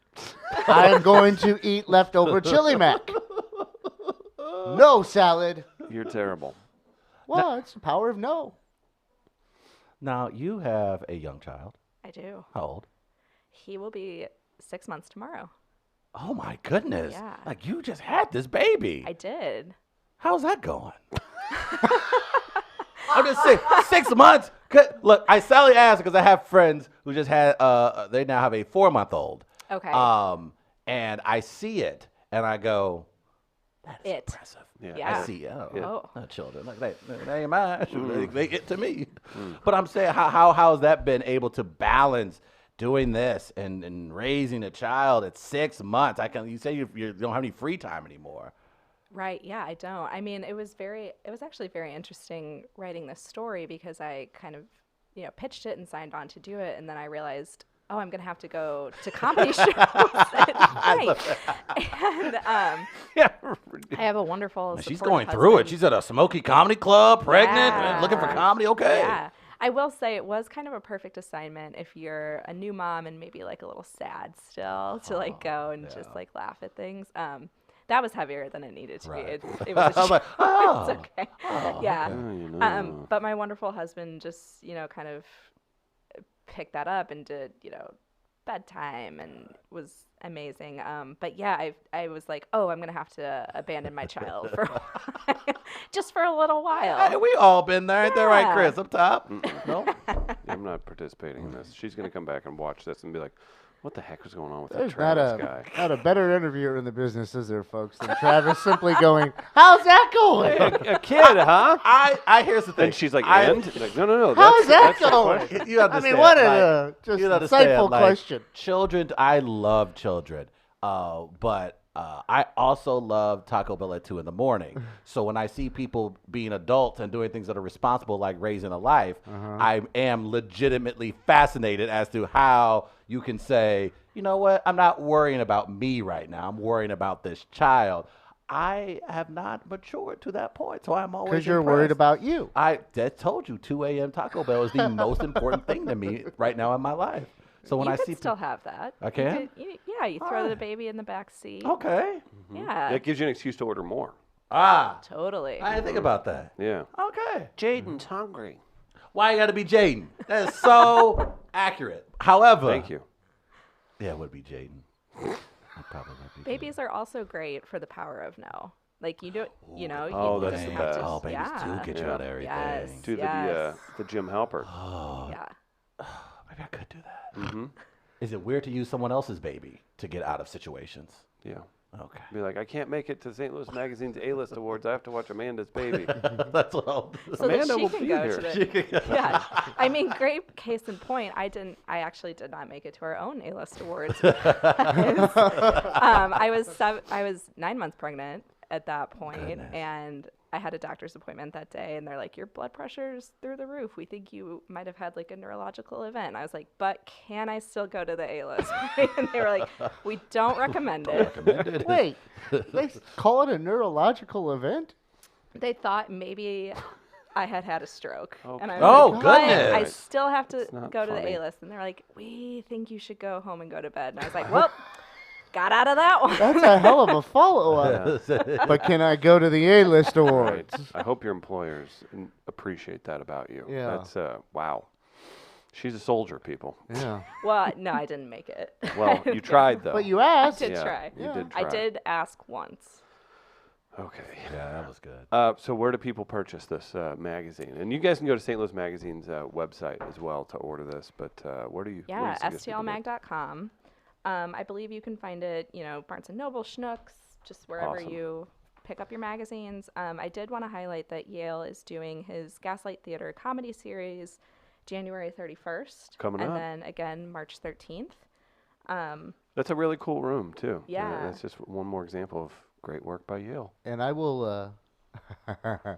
I am going to eat leftover chili mac. No salad. You're terrible. Well, it's the power of no. now you have a young child. I do. How old? He will be 6 months tomorrow. Oh my goodness! Yeah. Like you just had this baby. I did. How's that going? I'm just saying, 6 months. Look, I sadly asked because I have friends who just had. They now have a 4-month-old. Okay. And I see it, and I go, "That's It. impressive." Yeah. I see. Oh, Oh. children, like they ain't mine. They get to me. But I'm saying, how has that been able to balance doing this and raising a child at 6 months? You say you don't have any free time anymore. Right. Yeah, I don't. I mean, it was actually very interesting writing this story because I kind of, pitched it and signed on to do it. And then I realized oh, I'm going to have to go to comedy shows at night. And Yeah. I have a wonderful She's supportive going through it. husband. She's at a smoky comedy club, pregnant, Yeah. looking for comedy. Okay. Yeah. I will say it was kind of a perfect assignment if you're a new mom and maybe like a little sad still to like go and just like laugh at things. That was heavier than it needed to Right. be. It was I was like, oh. it's okay. Yeah. Oh, you know. But my wonderful husband just, kind of picked that up and did, bedtime and was amazing. But yeah, I was like, oh, I'm going to have to abandon my child for a while. Just for a little while. Hey, we all been there, ain't that right, Yeah. Chris? Up top? No? I'm not participating in this. She's going to come back and watch this and be like, what the heck was going on with that There's not Travis guy? not a better interviewer in the business, is there, folks, than Travis simply going, "How's that going? A kid, huh? Here's the thing. And she's like, I- and? Like, no. How's that's that the going?" question. You I understand. mean, what like, a just you understand, insightful like, question. Children, I love children, but I also love Taco Bell at 2 a.m. So when I see people being adults and doing things that are responsible, like raising a life, I am legitimately fascinated as to how you can say, you know what, I'm not worrying about me right now. I'm worrying about this child. I have not matured to that point, so I'm always Because you're worried impressed. about you. I just told you, 2 a.m. Taco Bell is the most important thing to me right now in my life. So when you I could see still have that. I You can? could- yeah, you throw the Alright. baby in the back seat. okay, Yeah, That gives you an excuse to order more. totally. I didn't think about that. Yeah. Okay, Jaden's hungry. why you got to be Jaden? That is so accurate. However, Thank you. Yeah, it would be Jaden. It probably would be. Babies are also great for the power of no. Like you don't, Oh, you that's just the have best. to, Oh, babies yeah. do get you Yeah. out of everything. Yes. Do the Jim Halpert. Oh, Yeah. maybe I could do that. Mm-hmm. Is it weird to use someone else's baby to get out of situations? Yeah. Okay. Be like, I can't make it to St. Louis Magazine's A-List Awards. I have to watch Amanda's Baby. That's what I'll do. So that Amanda she will can be go here. to the. Yeah. I mean, great case in point. I actually did not make it to our own A-list awards. because, I was 9 months pregnant at that point, Goodness. and I had a doctor's appointment that day, and they're like, your blood pressure's through the roof. We think you might have had like a neurological event. And I was like, but can I still go to the A-list? And they were like, we don't recommend it. Wait, they call it a neurological event? They thought maybe I had a stroke. And I Oh, was like, but I goodness. still have to It's not go to funny. the A-list. And they're like, we think you should go home and go to bed. And I was like, well, got out of that one. That's a hell of a follow-up. But can I go to the A-list Right. awards? I hope your employers appreciate that about you. Yeah. That's, wow. She's a soldier, people. Yeah. Well, no, I didn't make it. Well, you tried, though. But you asked. did Yeah, try. You Yeah. did try. I did ask once. Okay. Yeah, that was good. So where do people purchase this magazine? And you guys can go to St. Louis Magazine's website as well to order this. But where do you? Yeah, where do you suggest people go? stlmag.com. I believe you can find it, Barnes & Noble, Schnucks, just wherever Awesome. you pick up your magazines. I did want to highlight that Yale is doing his Gaslight Theater comedy series January 31st. Coming and up. then again March 13th. That's a really cool room too. Yeah. That's just one more example of great work by Yale. And I will, I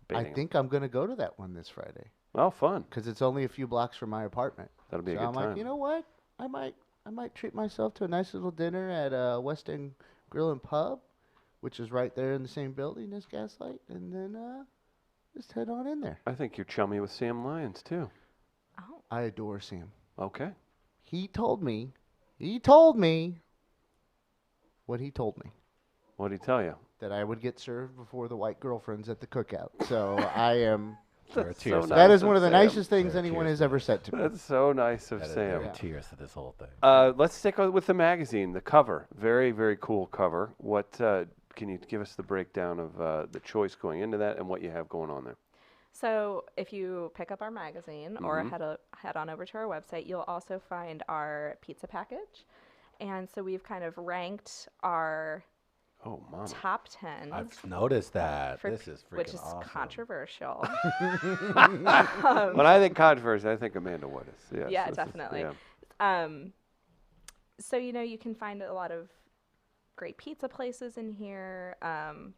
Baiting 'em. think I'm going to go to that one this Friday. Oh, fun. Because it's only a few blocks from my apartment. That'll be a So good I'm time. like, you know what? I might treat myself to a nice little dinner at West End Grill and Pub, which is right there in the same building as Gaslight, and then just head on in there. I think you're chummy with Sam Lyons too. Oh, I adore Sam. Okay. He told me what he told me, What did he tell you? that I would get served before the white girlfriends at the cookout. So I am. There are so tears. nice. That is of one of the Sam. nicest things There are anyone tears has ever said to me. That's so nice of There Sam. are tears to this whole thing. Let's stick with the magazine, the cover. Very, very cool cover. What can you give us the breakdown of the choice going into that and what you have going on there? So if you pick up our magazine or head on over to our website, you'll also find our pizza package. And so we've kind of ranked our Oh, mama. top 10. I've noticed that. for This is freaking which is awesome. controversial. When I think controversy, I think Amanda Woodis. Yes, Yeah, this is- definitely. yeah. So, you can find a lot of great pizza places in here.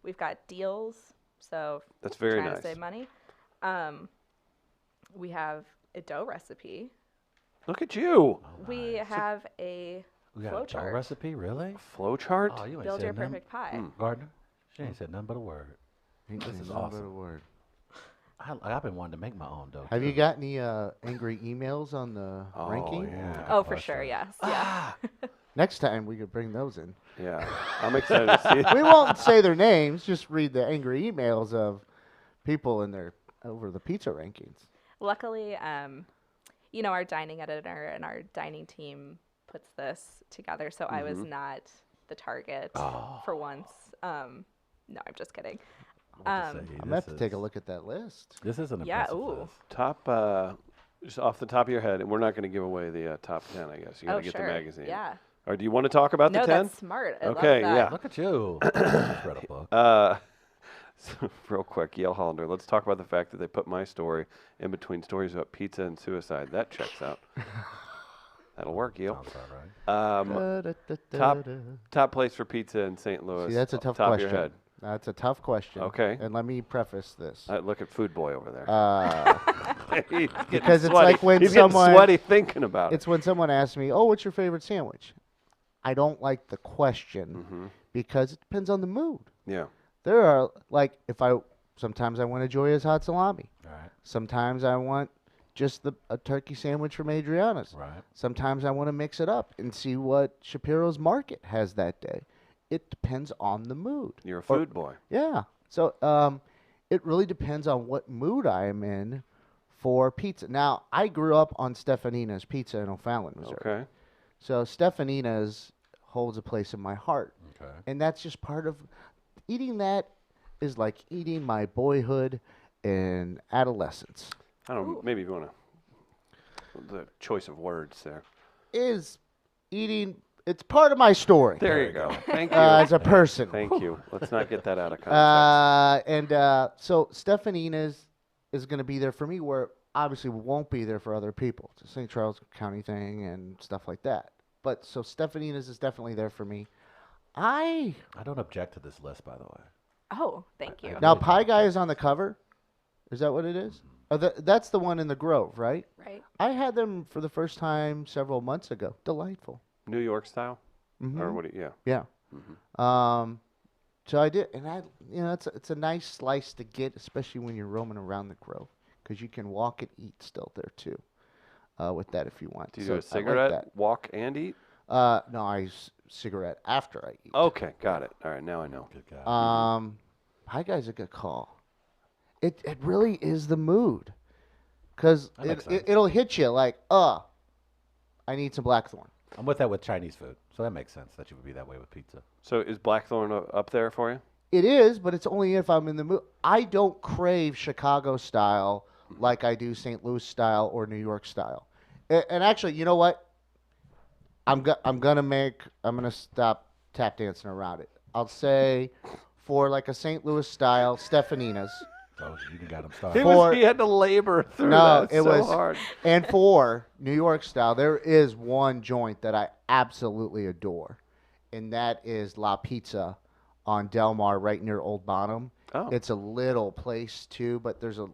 We've got deals. So That's very trying nice. to save money. We have a dough recipe. Look at you. We have a We got flow a dough chart. recipe, really? Flow chart. Oh, you ain't Build said your nothing. perfect pie. Gardner, she ain't said nothing but a word. Ain't This seen is nothing but awesome. a word. I've been wanting to make my own dough. Have you too. got any angry emails on the Oh, ranking? Yeah. Oh, for sure, yes. Ah. Yeah. Next time we could bring those in. Yeah, I'm excited to see it. We won't say their names. Just read the angry emails of people in their over the pizza rankings. Luckily, our dining editor and our dining team puts this together, so I was not the target for once. No, I'm just kidding. I'm gonna have to take a look at that list. This is an Yeah, impressive ooh. list. Top, just off the top of your head, and we're not going to give away the top 10, I guess. You got to Oh, get sure. the magazine. Yeah. Or do you want to talk about No, the 10? that's smart. I Okay, love that. yeah. Look at you. Just read a book. So real quick, Yale Hollander, let's talk about the fact that they put my story in between stories about pizza and suicide. That checks out. That'll work, Yale. Sounds about right. Top place for pizza in St. Louis. See, that's a off tough the top question. Of your head. That's a tough question. Okay. And let me preface this. Look at Food Boy over there. He's getting because it's sweaty. like when He's someone- getting sweaty thinking about It's when someone asks me, "Oh, what's your favorite sandwich?" I don't like the question because it depends on the mood. it. Yeah. There are like sometimes I want a Joya's hot salami. Right. Sometimes I want just a turkey sandwich from Adriana's. Right. Sometimes I want to mix it up and see what Shapiro's Market has that day. It depends on the mood. You're a food boy. Yeah. So it really depends on what mood I am in for pizza. Now, I grew up on Stefanina's Pizza in O'Fallon, Missouri. Okay. So Stefanina's holds a place in my heart. Okay. And that's just part of eating that is like eating my boyhood and adolescence. I don't know. Maybe if you want to. The choice of words there. Is eating it's part of my story There you go. Thank you. as a person. Thank you. Let's not get that out of context. So Stefanina's is going to be there for me where obviously won't be there for other people. It's a St. Charles County thing and stuff like that. But so Stefanina's is definitely there for me. I don't object to this list, by the way. Oh, thank you. Now Pie Guy is on the cover. Is that what it is? Oh, that's the one in the Grove, right? Right. I had them for the first time several months ago. Delightful. New York style? Mhm. Or what? Yeah. Yeah. Mm-hmm. So I did, and it's a nice slice to get, especially when you're roaming around the Grove, because you can walk and eat still there too. With that, if you want. Do you So do a I like cigarette, that. walk, and eat? No, cigarette after I eat. Okay, got it. All right, now I know. Good guy. Pie Guy's a good call. It really is the mood, because That makes sense. it'll hit you like, I need some blackthorn. I'm with that with Chinese food, so that makes sense that you would be that way with pizza. So is Blackthorn up there for you? It is, but it's only if I'm in the mood. I don't crave Chicago style like I do St. Louis style or New York style. And actually, you know what? I'm gonna stop tap dancing around it. I'll say for like a St. Louis style Stefanina's. So you can got them started. He had to labor through No, that it so was hard. And for New York style, there is one joint that I absolutely adore, and that is La Pizza on Del Mar, right near Old Bonham. Oh. It's a little place too, but there's a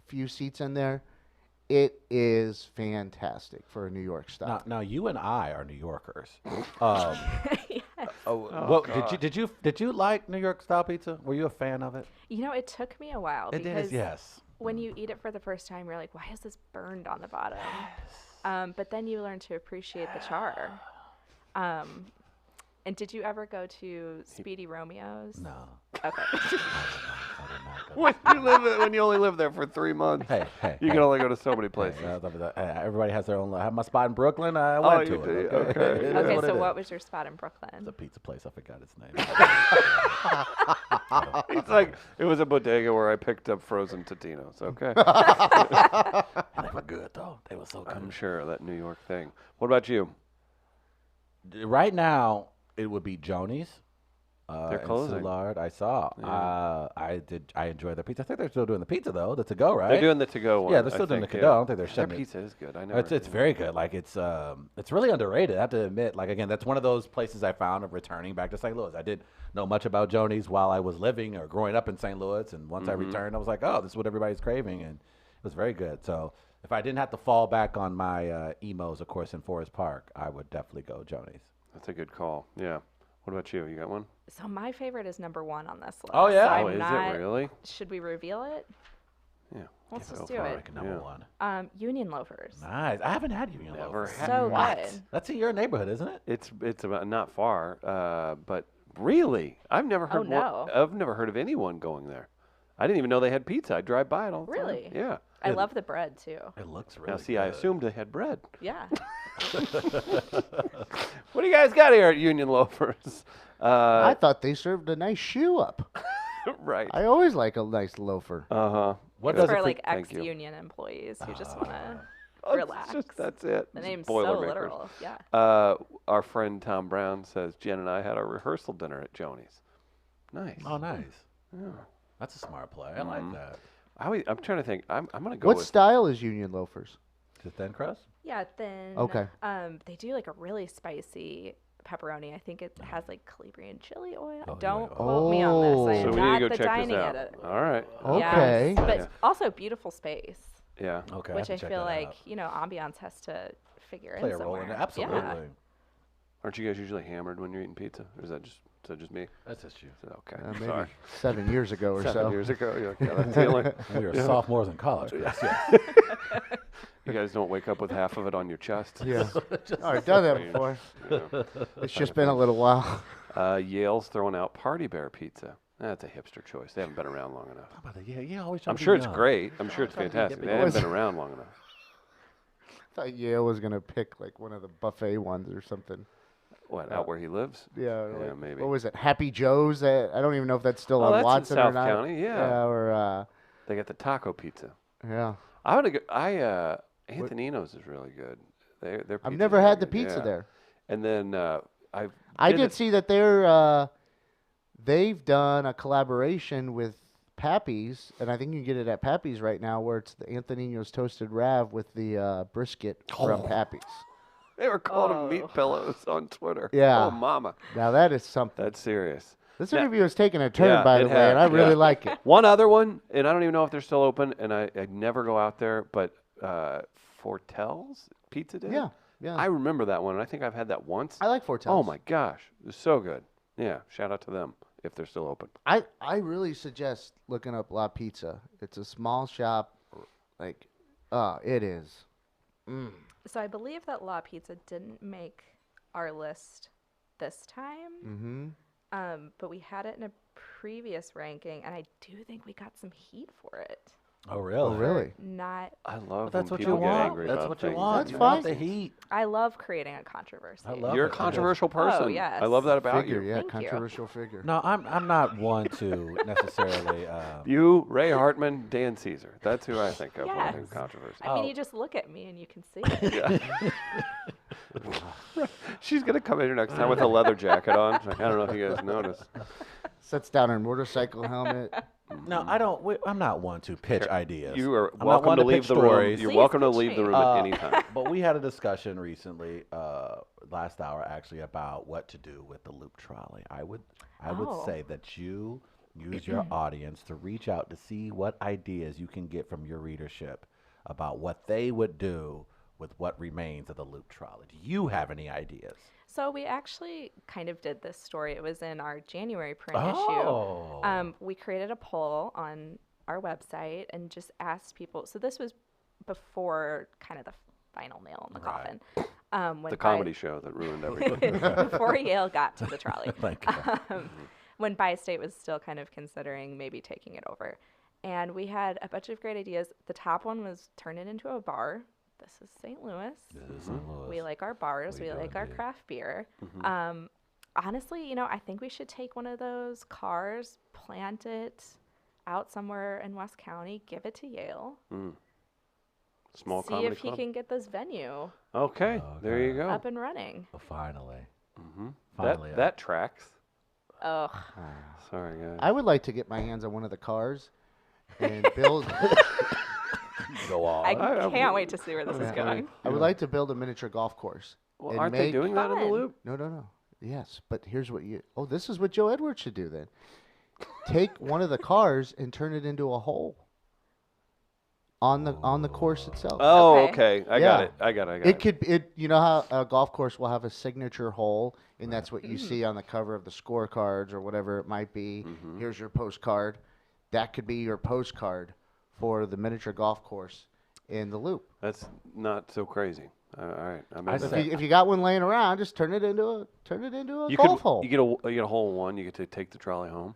few seats in there. It is fantastic for a New York style. Now you and I are New Yorkers. Yes. Did you like New York style pizza? Were you a fan of it? It took me a while It because is, yes. when you eat it for the first time, you're like, why is this burned on the bottom? But then you learn to appreciate the char. And did you ever go to Speedy Romeo's? No. Okay. I did not go. When you only live there for 3 months, Hey, you can only go to so many places. Everybody has their own. I have my spot in Brooklyn. I Oh, went you to do? it. Okay. It is Okay, what so it what is. was your spot in It's Brooklyn? a pizza place. I forgot its name. It's like it was a bodega where I picked up frozen Totino's. Okay, They were good though. They were so good. I'm sure that New York thing. What about you? Right now, it would be Joni's. They're in closing. Soulard, I saw. Yeah. I enjoy their pizza. I think they're still doing the pizza though. The to-go, right? They're doing the to-go one. Yeah, they're still I doing the think, to-go. yeah. I don't think they're Their shutting it. pizza is good. I never. It's very good. Like it's really underrated. I have to admit. Like again, that's one of those places I found of returning back to St. Louis. I didn't know much about Joni's while I was living or growing up in St. Louis, and once I returned, I was like, oh, this is what everybody's craving, and it was very good. So If I didn't have to fall back on my emos, of course, in Forest Park, I would definitely go Joni's. That's a good call. Yeah. What about you? You got one? So my favorite is number 1 on this list. Oh, yeah? So Oh, I'm is not, it really? Should we reveal it? Yeah. Let's Go just for do it. it. Like number Yeah. 1. Union loafers. Nice. I haven't had Union Never loafers. had So What? good. That's in your neighborhood, isn't it? It's about not far, but really, I've never heard. no. I've never heard of anyone going there. I didn't even know they had pizza. I drive by it all the Really? time. Yeah. I love the bread too. It looks really Now, see, good. I assumed they had bread. Yeah. What do you guys got here at Union Loafers? I thought they served a nice shoe up. Right. I always like a nice loafer. Uh-huh. What It's does for it like Thank you. ex-union employees who just want to Oh, relax. That's it. The Just name's so Boilermakers. literal. Yeah. Our friend Tom Brown says Jen and I had a rehearsal dinner at Joni's. Nice. Oh, nice. Yeah. That's a smart play. I like that. I'm trying to think. I'm gonna go What with style is Union loafers? Is it thin crust? Yeah. Then. Okay. They do like a really spicy pepperoni. I think it has like Calabrian chili oil. Oh, Don't yeah. quote me on this. I Oh. am So we not need to go the check dining this out. editor. All right. Okay. Yes, but Yeah. also beautiful space, Yeah. Okay. which I have to check feel that like out. ambiance has to figure Play in a role somewhere. in it. Absolutely. Yeah. Aren't you guys usually hammered when you're eating pizza? Or is that just me? That's just you. Is it okay. Maybe Sorry. 7 years ago or 7 so. years ago. You're like, yeah, that's the only. We were sophomores in college. Chris. Yeah. You guys don't wake up with half of it on your chest. Yeah. All right, done that before. Yeah. It's just been a little while. Yale's throwing out Party Bear pizza. That's a hipster choice. They haven't been around long enough. How about that? Yeah, always. I'm trying to sure be it's young. great. I'm sure it's trying to fantastic. get They me haven't going. been around long enough. I thought Yale was going to pick like one of the buffet ones or something. What, out where he lives? Yeah, Yeah, like, maybe. What was it? Happy Joe's? I don't even know if that's still Oh, on that's in Watson South or not. County, yeah. Or They got the taco pizza. yeah. I would go. Antonino's is really good. Their I've pizza's never really had the good, pizza yeah. there. And then I did see that they've done a collaboration with Pappy's, and I think you can get it at Pappy's right now, where it's the Antonino's toasted rav with the brisket from Pappy's. They were calling them Oh. meat pillows on Twitter. Yeah. Oh, mama. Now that is something. That's serious. This Now- interview has taken a turn, Yeah, by it the way, and I has, really yeah. like it. One other one, and I don't even know if they're still open, and I never go out there, but Fortel's Pizza Day? Yeah, yeah. I remember that one, and I think I've had that once. I like Fortel's. Oh, my gosh. It was so good. Yeah, shout out to them if they're still open. I really suggest looking up La Pizza. It's a small shop. Like, it is. So I believe that La Pizza didn't make our list this time, Mm-hmm. but we had it in a previous ranking, and I do think we got some heat for it. Oh, really? Oh, really? Not. I love That's when what you people get want. angry That's about what you things. want. That's You fine. want the heat. I love creating a controversy. I love You're a it. controversial person. yes. I love that about Figure, you. yeah, Thank you. controversial figure. No, I'm not one to necessarily. You, Ray Hartman, Dan Caesar. That's who I think of when I think Yes. controversy. I mean, Oh. you just look at me and you can see it. She's going to come in here next time with a leather jacket on. Like, I don't know if you guys noticed. Sets down her motorcycle helmet. No, I don't. I'm not one to pitch ideas. You are I'm not welcome one to pitch leave the room. stories. You're Please welcome to pitch leave the me. room at any time. But we had a discussion recently, last hour actually, about what to do with the loop trolley. I would Oh. say that you use your audience to reach out to see what ideas you can get from your readership about what they would do with what remains of the loop trolley. Do you have any ideas? So we actually kind of did this story. It was in our January print Oh. issue. We created a poll on our website and just asked people. So this was before kind of the final nail in the Right. coffin. When The comedy show that ruined everything. before Yale got to the trolley. Thank you. When Bi-State was still kind of considering maybe taking it over. And we had a bunch of great ideas. The top one was turn it into a bar. This is St. Louis. This is St. Louis. We like our bars. We We do like our indeed. craft beer. Honestly, I think we should take one of those cars, plant it out somewhere in West County, give it to Yale, Small see comedy if he club. can get this venue Okay, there you go. up and running. Oh, finally. That, Finally. that tracks. Ugh. Sorry, guys. I would like to get my hands on one of the cars and build. Go on. I can't wait to see where this is going. I would like to build a miniature golf course. well, and aren't they make- doing that in the Fun. loop? No. Yes, but here's what you. Oh, this is what Joe Edwards should do then. Take one of the cars and turn it into a hole on the course itself. Oh, Okay. okay. I got it. I got it. It could you know how a golf course will have a signature hole, and that's what you see on the cover of the scorecards or whatever it might be. Here's your postcard. That could be your postcard for the miniature golf course in the loop. That's not so crazy. All right. I'm I into say- that. If you got one laying around, just turn it into a You golf could hole. you get a hole in one. You get to take the trolley home.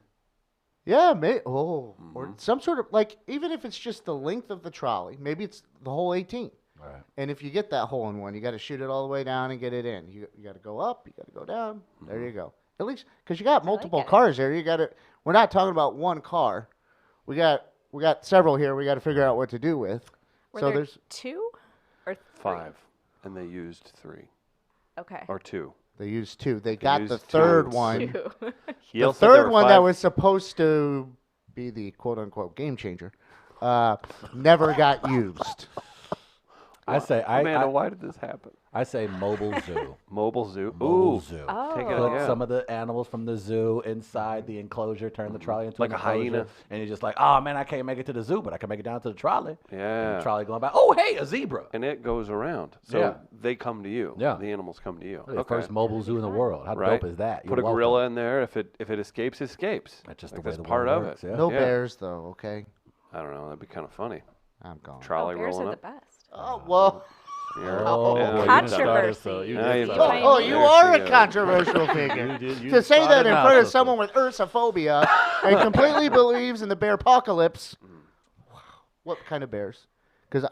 Yeah, or some sort of like, even if it's just the length of the trolley, maybe it's the whole 18. Right. And if you get that hole in one, you got to shoot it all the way down and get it in. You got to go up, you got to go down. There you go. At least because you got multiple it. cars there. You got to. We're not talking about one car. We got several here. We got to figure out what to do with. Were so there there's 2 or 3? 5, and they used 3 Okay. or 2. they used 2. They got the used third 2. one. 2. The Yale said there third were one that 5. was supposed to be the quote unquote game changer never got used. I say Amanda, why did this happen? I say mobile zoo. Mobile zoo. Mobile Ooh. zoo. Oh. Take it, Put yeah. some of the animals from the zoo inside the enclosure, turn the trolley into Like an a hyena. enclosure, and you're just like, oh man, I can't make it to the zoo, but I can make it down to the trolley. And Yeah. the trolley going by. Oh hey, a zebra. And it goes around. So Yeah. they come to you. Yeah. The animals come to you. The first mobile zoo in the world. How Right. dope is that? Put a gorilla in there. If it escapes, it escapes. That's just Like, the way that's the part world of works, it. yeah. No Yeah. bears though. Okay, I don't know. That'd be kind of funny. I'm gone. Trolley Bears rolling are the up. best. Oh well. Yeah. Oh, Yeah. boy, you Controversy. started, so you Now you just started. started. Oh, you There are she a goes. controversial figure. You To say that started in now, front of sister. someone with ursophobia and completely believes in the bear apocalypse. Wow. What kind of bears? Because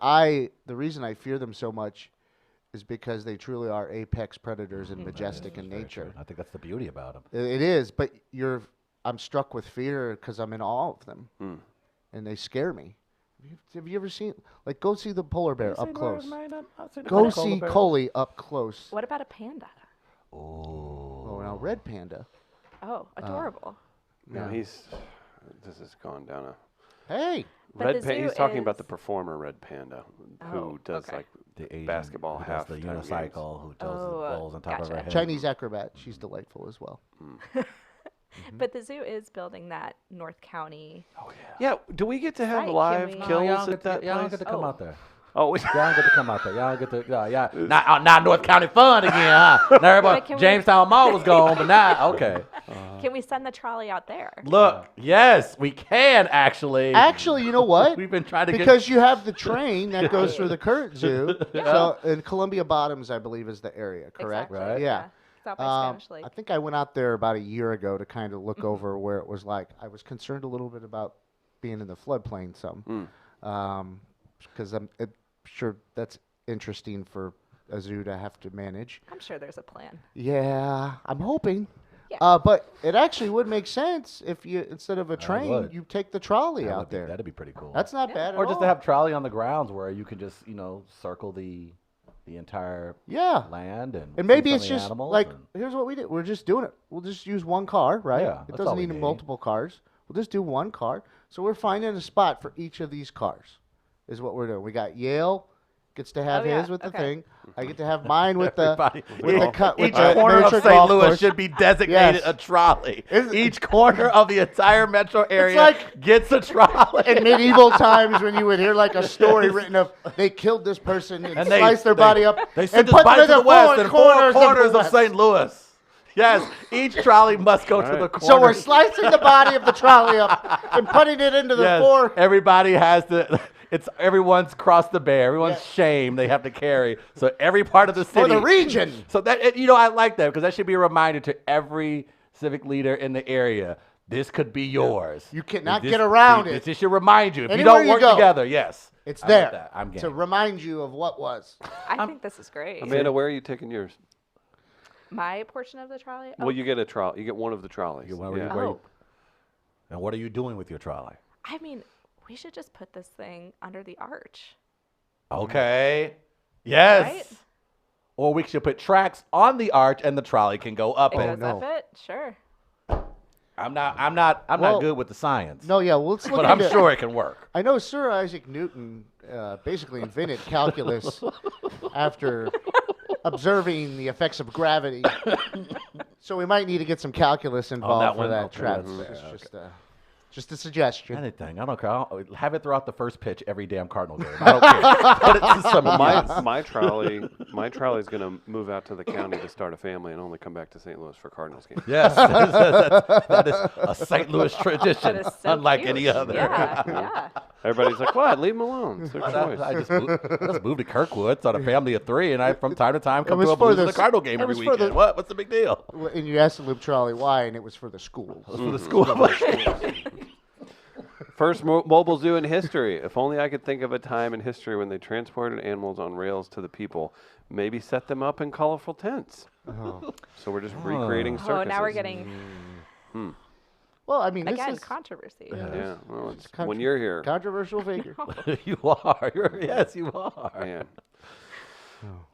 the reason I fear them so much is because they truly are apex predators and majestic in nature. I think that's the beauty about them. It is, but I'm struck with fear because I'm in awe of them, and they scare me. Have you ever seen, like, go see the polar bear up close. Go see Coley up close. What about a panda? Oh, now red panda. Oh, adorable. No, this has gone down a Hey, But red the panda. He's zoo talking about is- the performer red panda who Oh, does okay. like The Asian basketball who does the halftime games. unicycle who does Oh, the bowls on top of her gotcha. head. Chinese acrobat. She's delightful as well. But the zoo is building that North County. Yeah, do we get to have Right, can live we- No, kills y'all don't at that y'all don't place? get to come Oh. out there. Oh, we, Y'all don't get to come out there. Y'all don't get to. Yeah. Not North County fun again, huh? Now everybody, But can we- Jamestown Mall was gone, but now okay. Can we send the trolley out there? Look, yes, we can actually. Actually, you know what? We've been trying to Because you have the train that goes through the current zoo. So, in Columbia Bottoms, I believe, is the area, correct? Exactly, Right. Yeah. It's out by Spanish Lake. I think I went out there about a year ago to kind of look over where it was like. I was concerned a little bit about being in the floodplain some. Because I'm sure that's interesting for a zoo to have to manage. I'm sure there's a plan. Yeah, I'm hoping. Yeah. But it actually would make sense if you, instead of a train, would. you take the trolley That out would be- there. That'd be pretty cool. That's not bad at or just all. to have trolley on the grounds where you can just circle the entire Yeah. land and And maybe see some it's of the just animals like, and- here's what we did. We're just doing it. We'll just use one car, right? Yeah, it that's doesn't all we need need. multiple cars. We'll just do one car. So we're finding a spot for each of these cars, is what we're doing. We got Yale gets to have Oh, yeah, his with the okay. thing. I get to have mine with the Everybody- with the cut with Each the corner of miniature St. golf Louis course. should be designated Yes. a trolley. Isn't- Each corner of the entire metro area like- gets a trolley. In medieval times, when you would hear like a story written of they killed this person and, they sliced their body up They and sent this put body them to in the west and four corners of the of St. Louis. Yes, each trolley must go to the corner. So we're slicing the body of the trolley up and putting it into the Yes, four. everybody has to. It's everyone's crossed the bear. Everyone's Yeah. shame they have to carry. So every part of the city For the region. So that I like that because that should be a reminder to every civic leader in the area. This could be yours. You cannot This- get around it. This should remind you. If Anywhere you don't you work go, together, yes, It's I'm with there that. I'm to game. remind you of what was. I think this is great. Amanda, where are you taking yours? My portion of the trolley? Oh, Well, you get a trolley. You get one of the trolleys. You want- Yeah. where- oh. And what are you doing with your trolley? I mean, we should just put this thing under the arch. Okay. Yes. Right? Or we should put tracks on the arch and the trolley can go up It it. goes no. up it? Sure. I'm not Well, good with the science. No, yeah, well, let's look but I'm into- sure it can work. I know Sir Isaac Newton basically invented calculus after observing the effects of gravity. So we might need to get some calculus involved that for one? that Okay, trap. that's fair, It's just Just a suggestion. Anything. I don't care. Have it throughout the first pitch every damn Cardinal game. I don't care. Put it to some My trolley's going to move out to the county to start a family and only come back to St. Louis for Cardinals games. Yes, that is a St. Louis tradition, That is so unlike cute. any other. Yeah, yeah. Everybody's like, "What? Leave them alone. It's their choice." I just moved to Kirkwood on a family of 3, and I from time to time come was to a for Blues the and the Cardinal game it every was for weekend. the- What's the big deal? Well, and you asked the Loop Trolley why, and it was for the schools. For the school. First mobile zoo in history. If only I could think of a time in history when they transported animals on rails to the people. Maybe set them up in colorful tents. So we're just recreating circuses. Oh, now we're getting, Well, I mean, this again, is controversy. Yeah, well, it's contro- when you're here, controversial figure. You are. Yes, you are. man.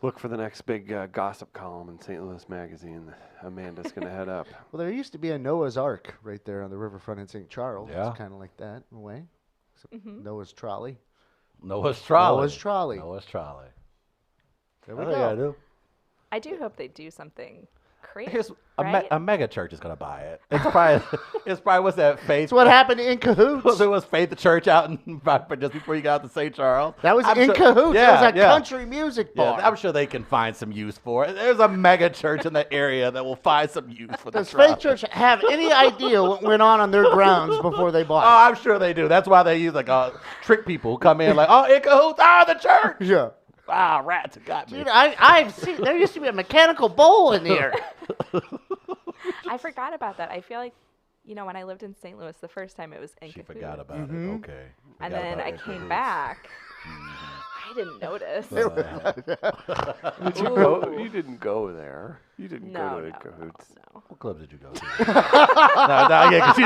Look for the next big gossip column in St. Louis Magazine. Amanda's going to head up. Well, there used to be a Noah's Ark right there on the riverfront in St. Charles. Yeah. It's kind of like that in a way. Except Noah's Trolley. Noah's Trolley. Noah's Trolley. Noah's Trolley. There we I think I go. do. I do hope they do something creative. Here's right? a mega church is gonna buy it. It's probably what's that Faith? That's what happened in Cahoots. There was Faith the church out in just before you got to St. Charles. That was I'm in sure- Cahoots. Yeah, It was a yeah. country music bar. Yeah, I'm sure they can find some use for it. There's a mega church in the area that will find some use for the Does Faith trolley. Church have any idea what went on their grounds before they Oh, bought I'm sure they do. That's why they use trick people who come in like, oh, in cahoots, the church. it? Yeah. Ah, rats got me. Dude, I've seen, there used to be a mechanical bull in here. I forgot about that. I feel like, when I lived in St. Louis the first time, it was in She Cahoots. forgot about it. Okay. And Forgot then about I in came cahoots. back. I didn't notice. You didn't go there. You didn't No, go to no, Cahoots. no. What clubs did you go to? no, yeah, 'cause you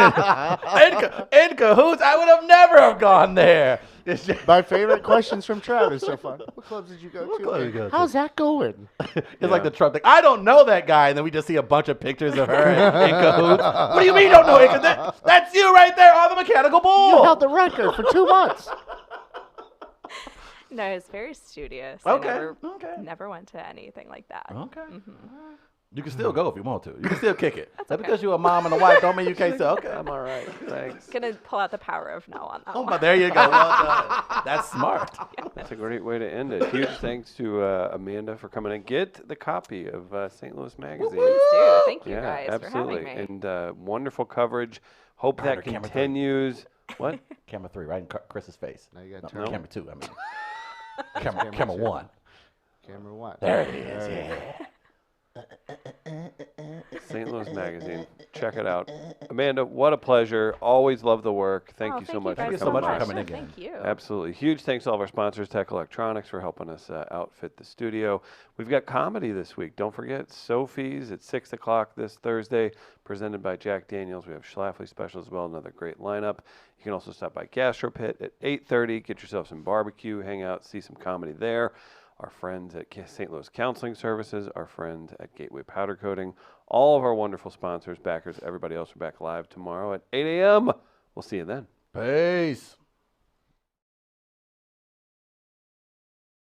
didn't. In cahoots, I would have never have gone there. It's just, My favorite questions from Travis so far. What clubs did you go to? club did you go to? How's that going? it's like the Trump thing. I don't know that guy, and then we just see a bunch of pictures of her in cahoots. What do you mean you don't know it? That's you right there on the mechanical bull. You held the record for 2 months. No, it was very studious. Okay, I never went to anything like that. Okay. You can still go if you want to. You can still kick it. That's because you're a mom and a wife don't mean you can't say, okay. I'm all right. Thanks. Gonna pull out the power of no on that Oh, one. but there you go. Well done. That's smart. That's a great way to end it. Huge thanks to Amanda for coming in. Get the copy of St. Louis Magazine. Please do. Thank you Yeah, guys absolutely. for having me. And wonderful coverage. Hope Behind that her, camera three. continues. What? Camera 3, right in Chris's face. Now you got No, turn camera 2, I mean. camera camera two. 1. Camera 1. There it is, yeah. St. Louis Magazine. Check it out. Amanda, what a pleasure. Always love the work. Thank Oh, you so much guys Thank you for so coming much for by. coming Sure, again. Thank you. Absolutely. Huge thanks to all of our sponsors, Tech Electronics, for helping us outfit the studio. We've got comedy this week. Don't forget, Sophie's at 6 o'clock this Thursday, presented by Jack Daniels. We have Schlafly special as well, another great lineup. You can also stop by Gastro Pit at 8:30, get yourself some barbecue, hang out, see some comedy there. Our friends at St. Louis Counseling Services, our friends at Gateway Powder Coating, all of our wonderful sponsors, backers, everybody else. We're back live tomorrow at 8 a.m. We'll see you then. Peace.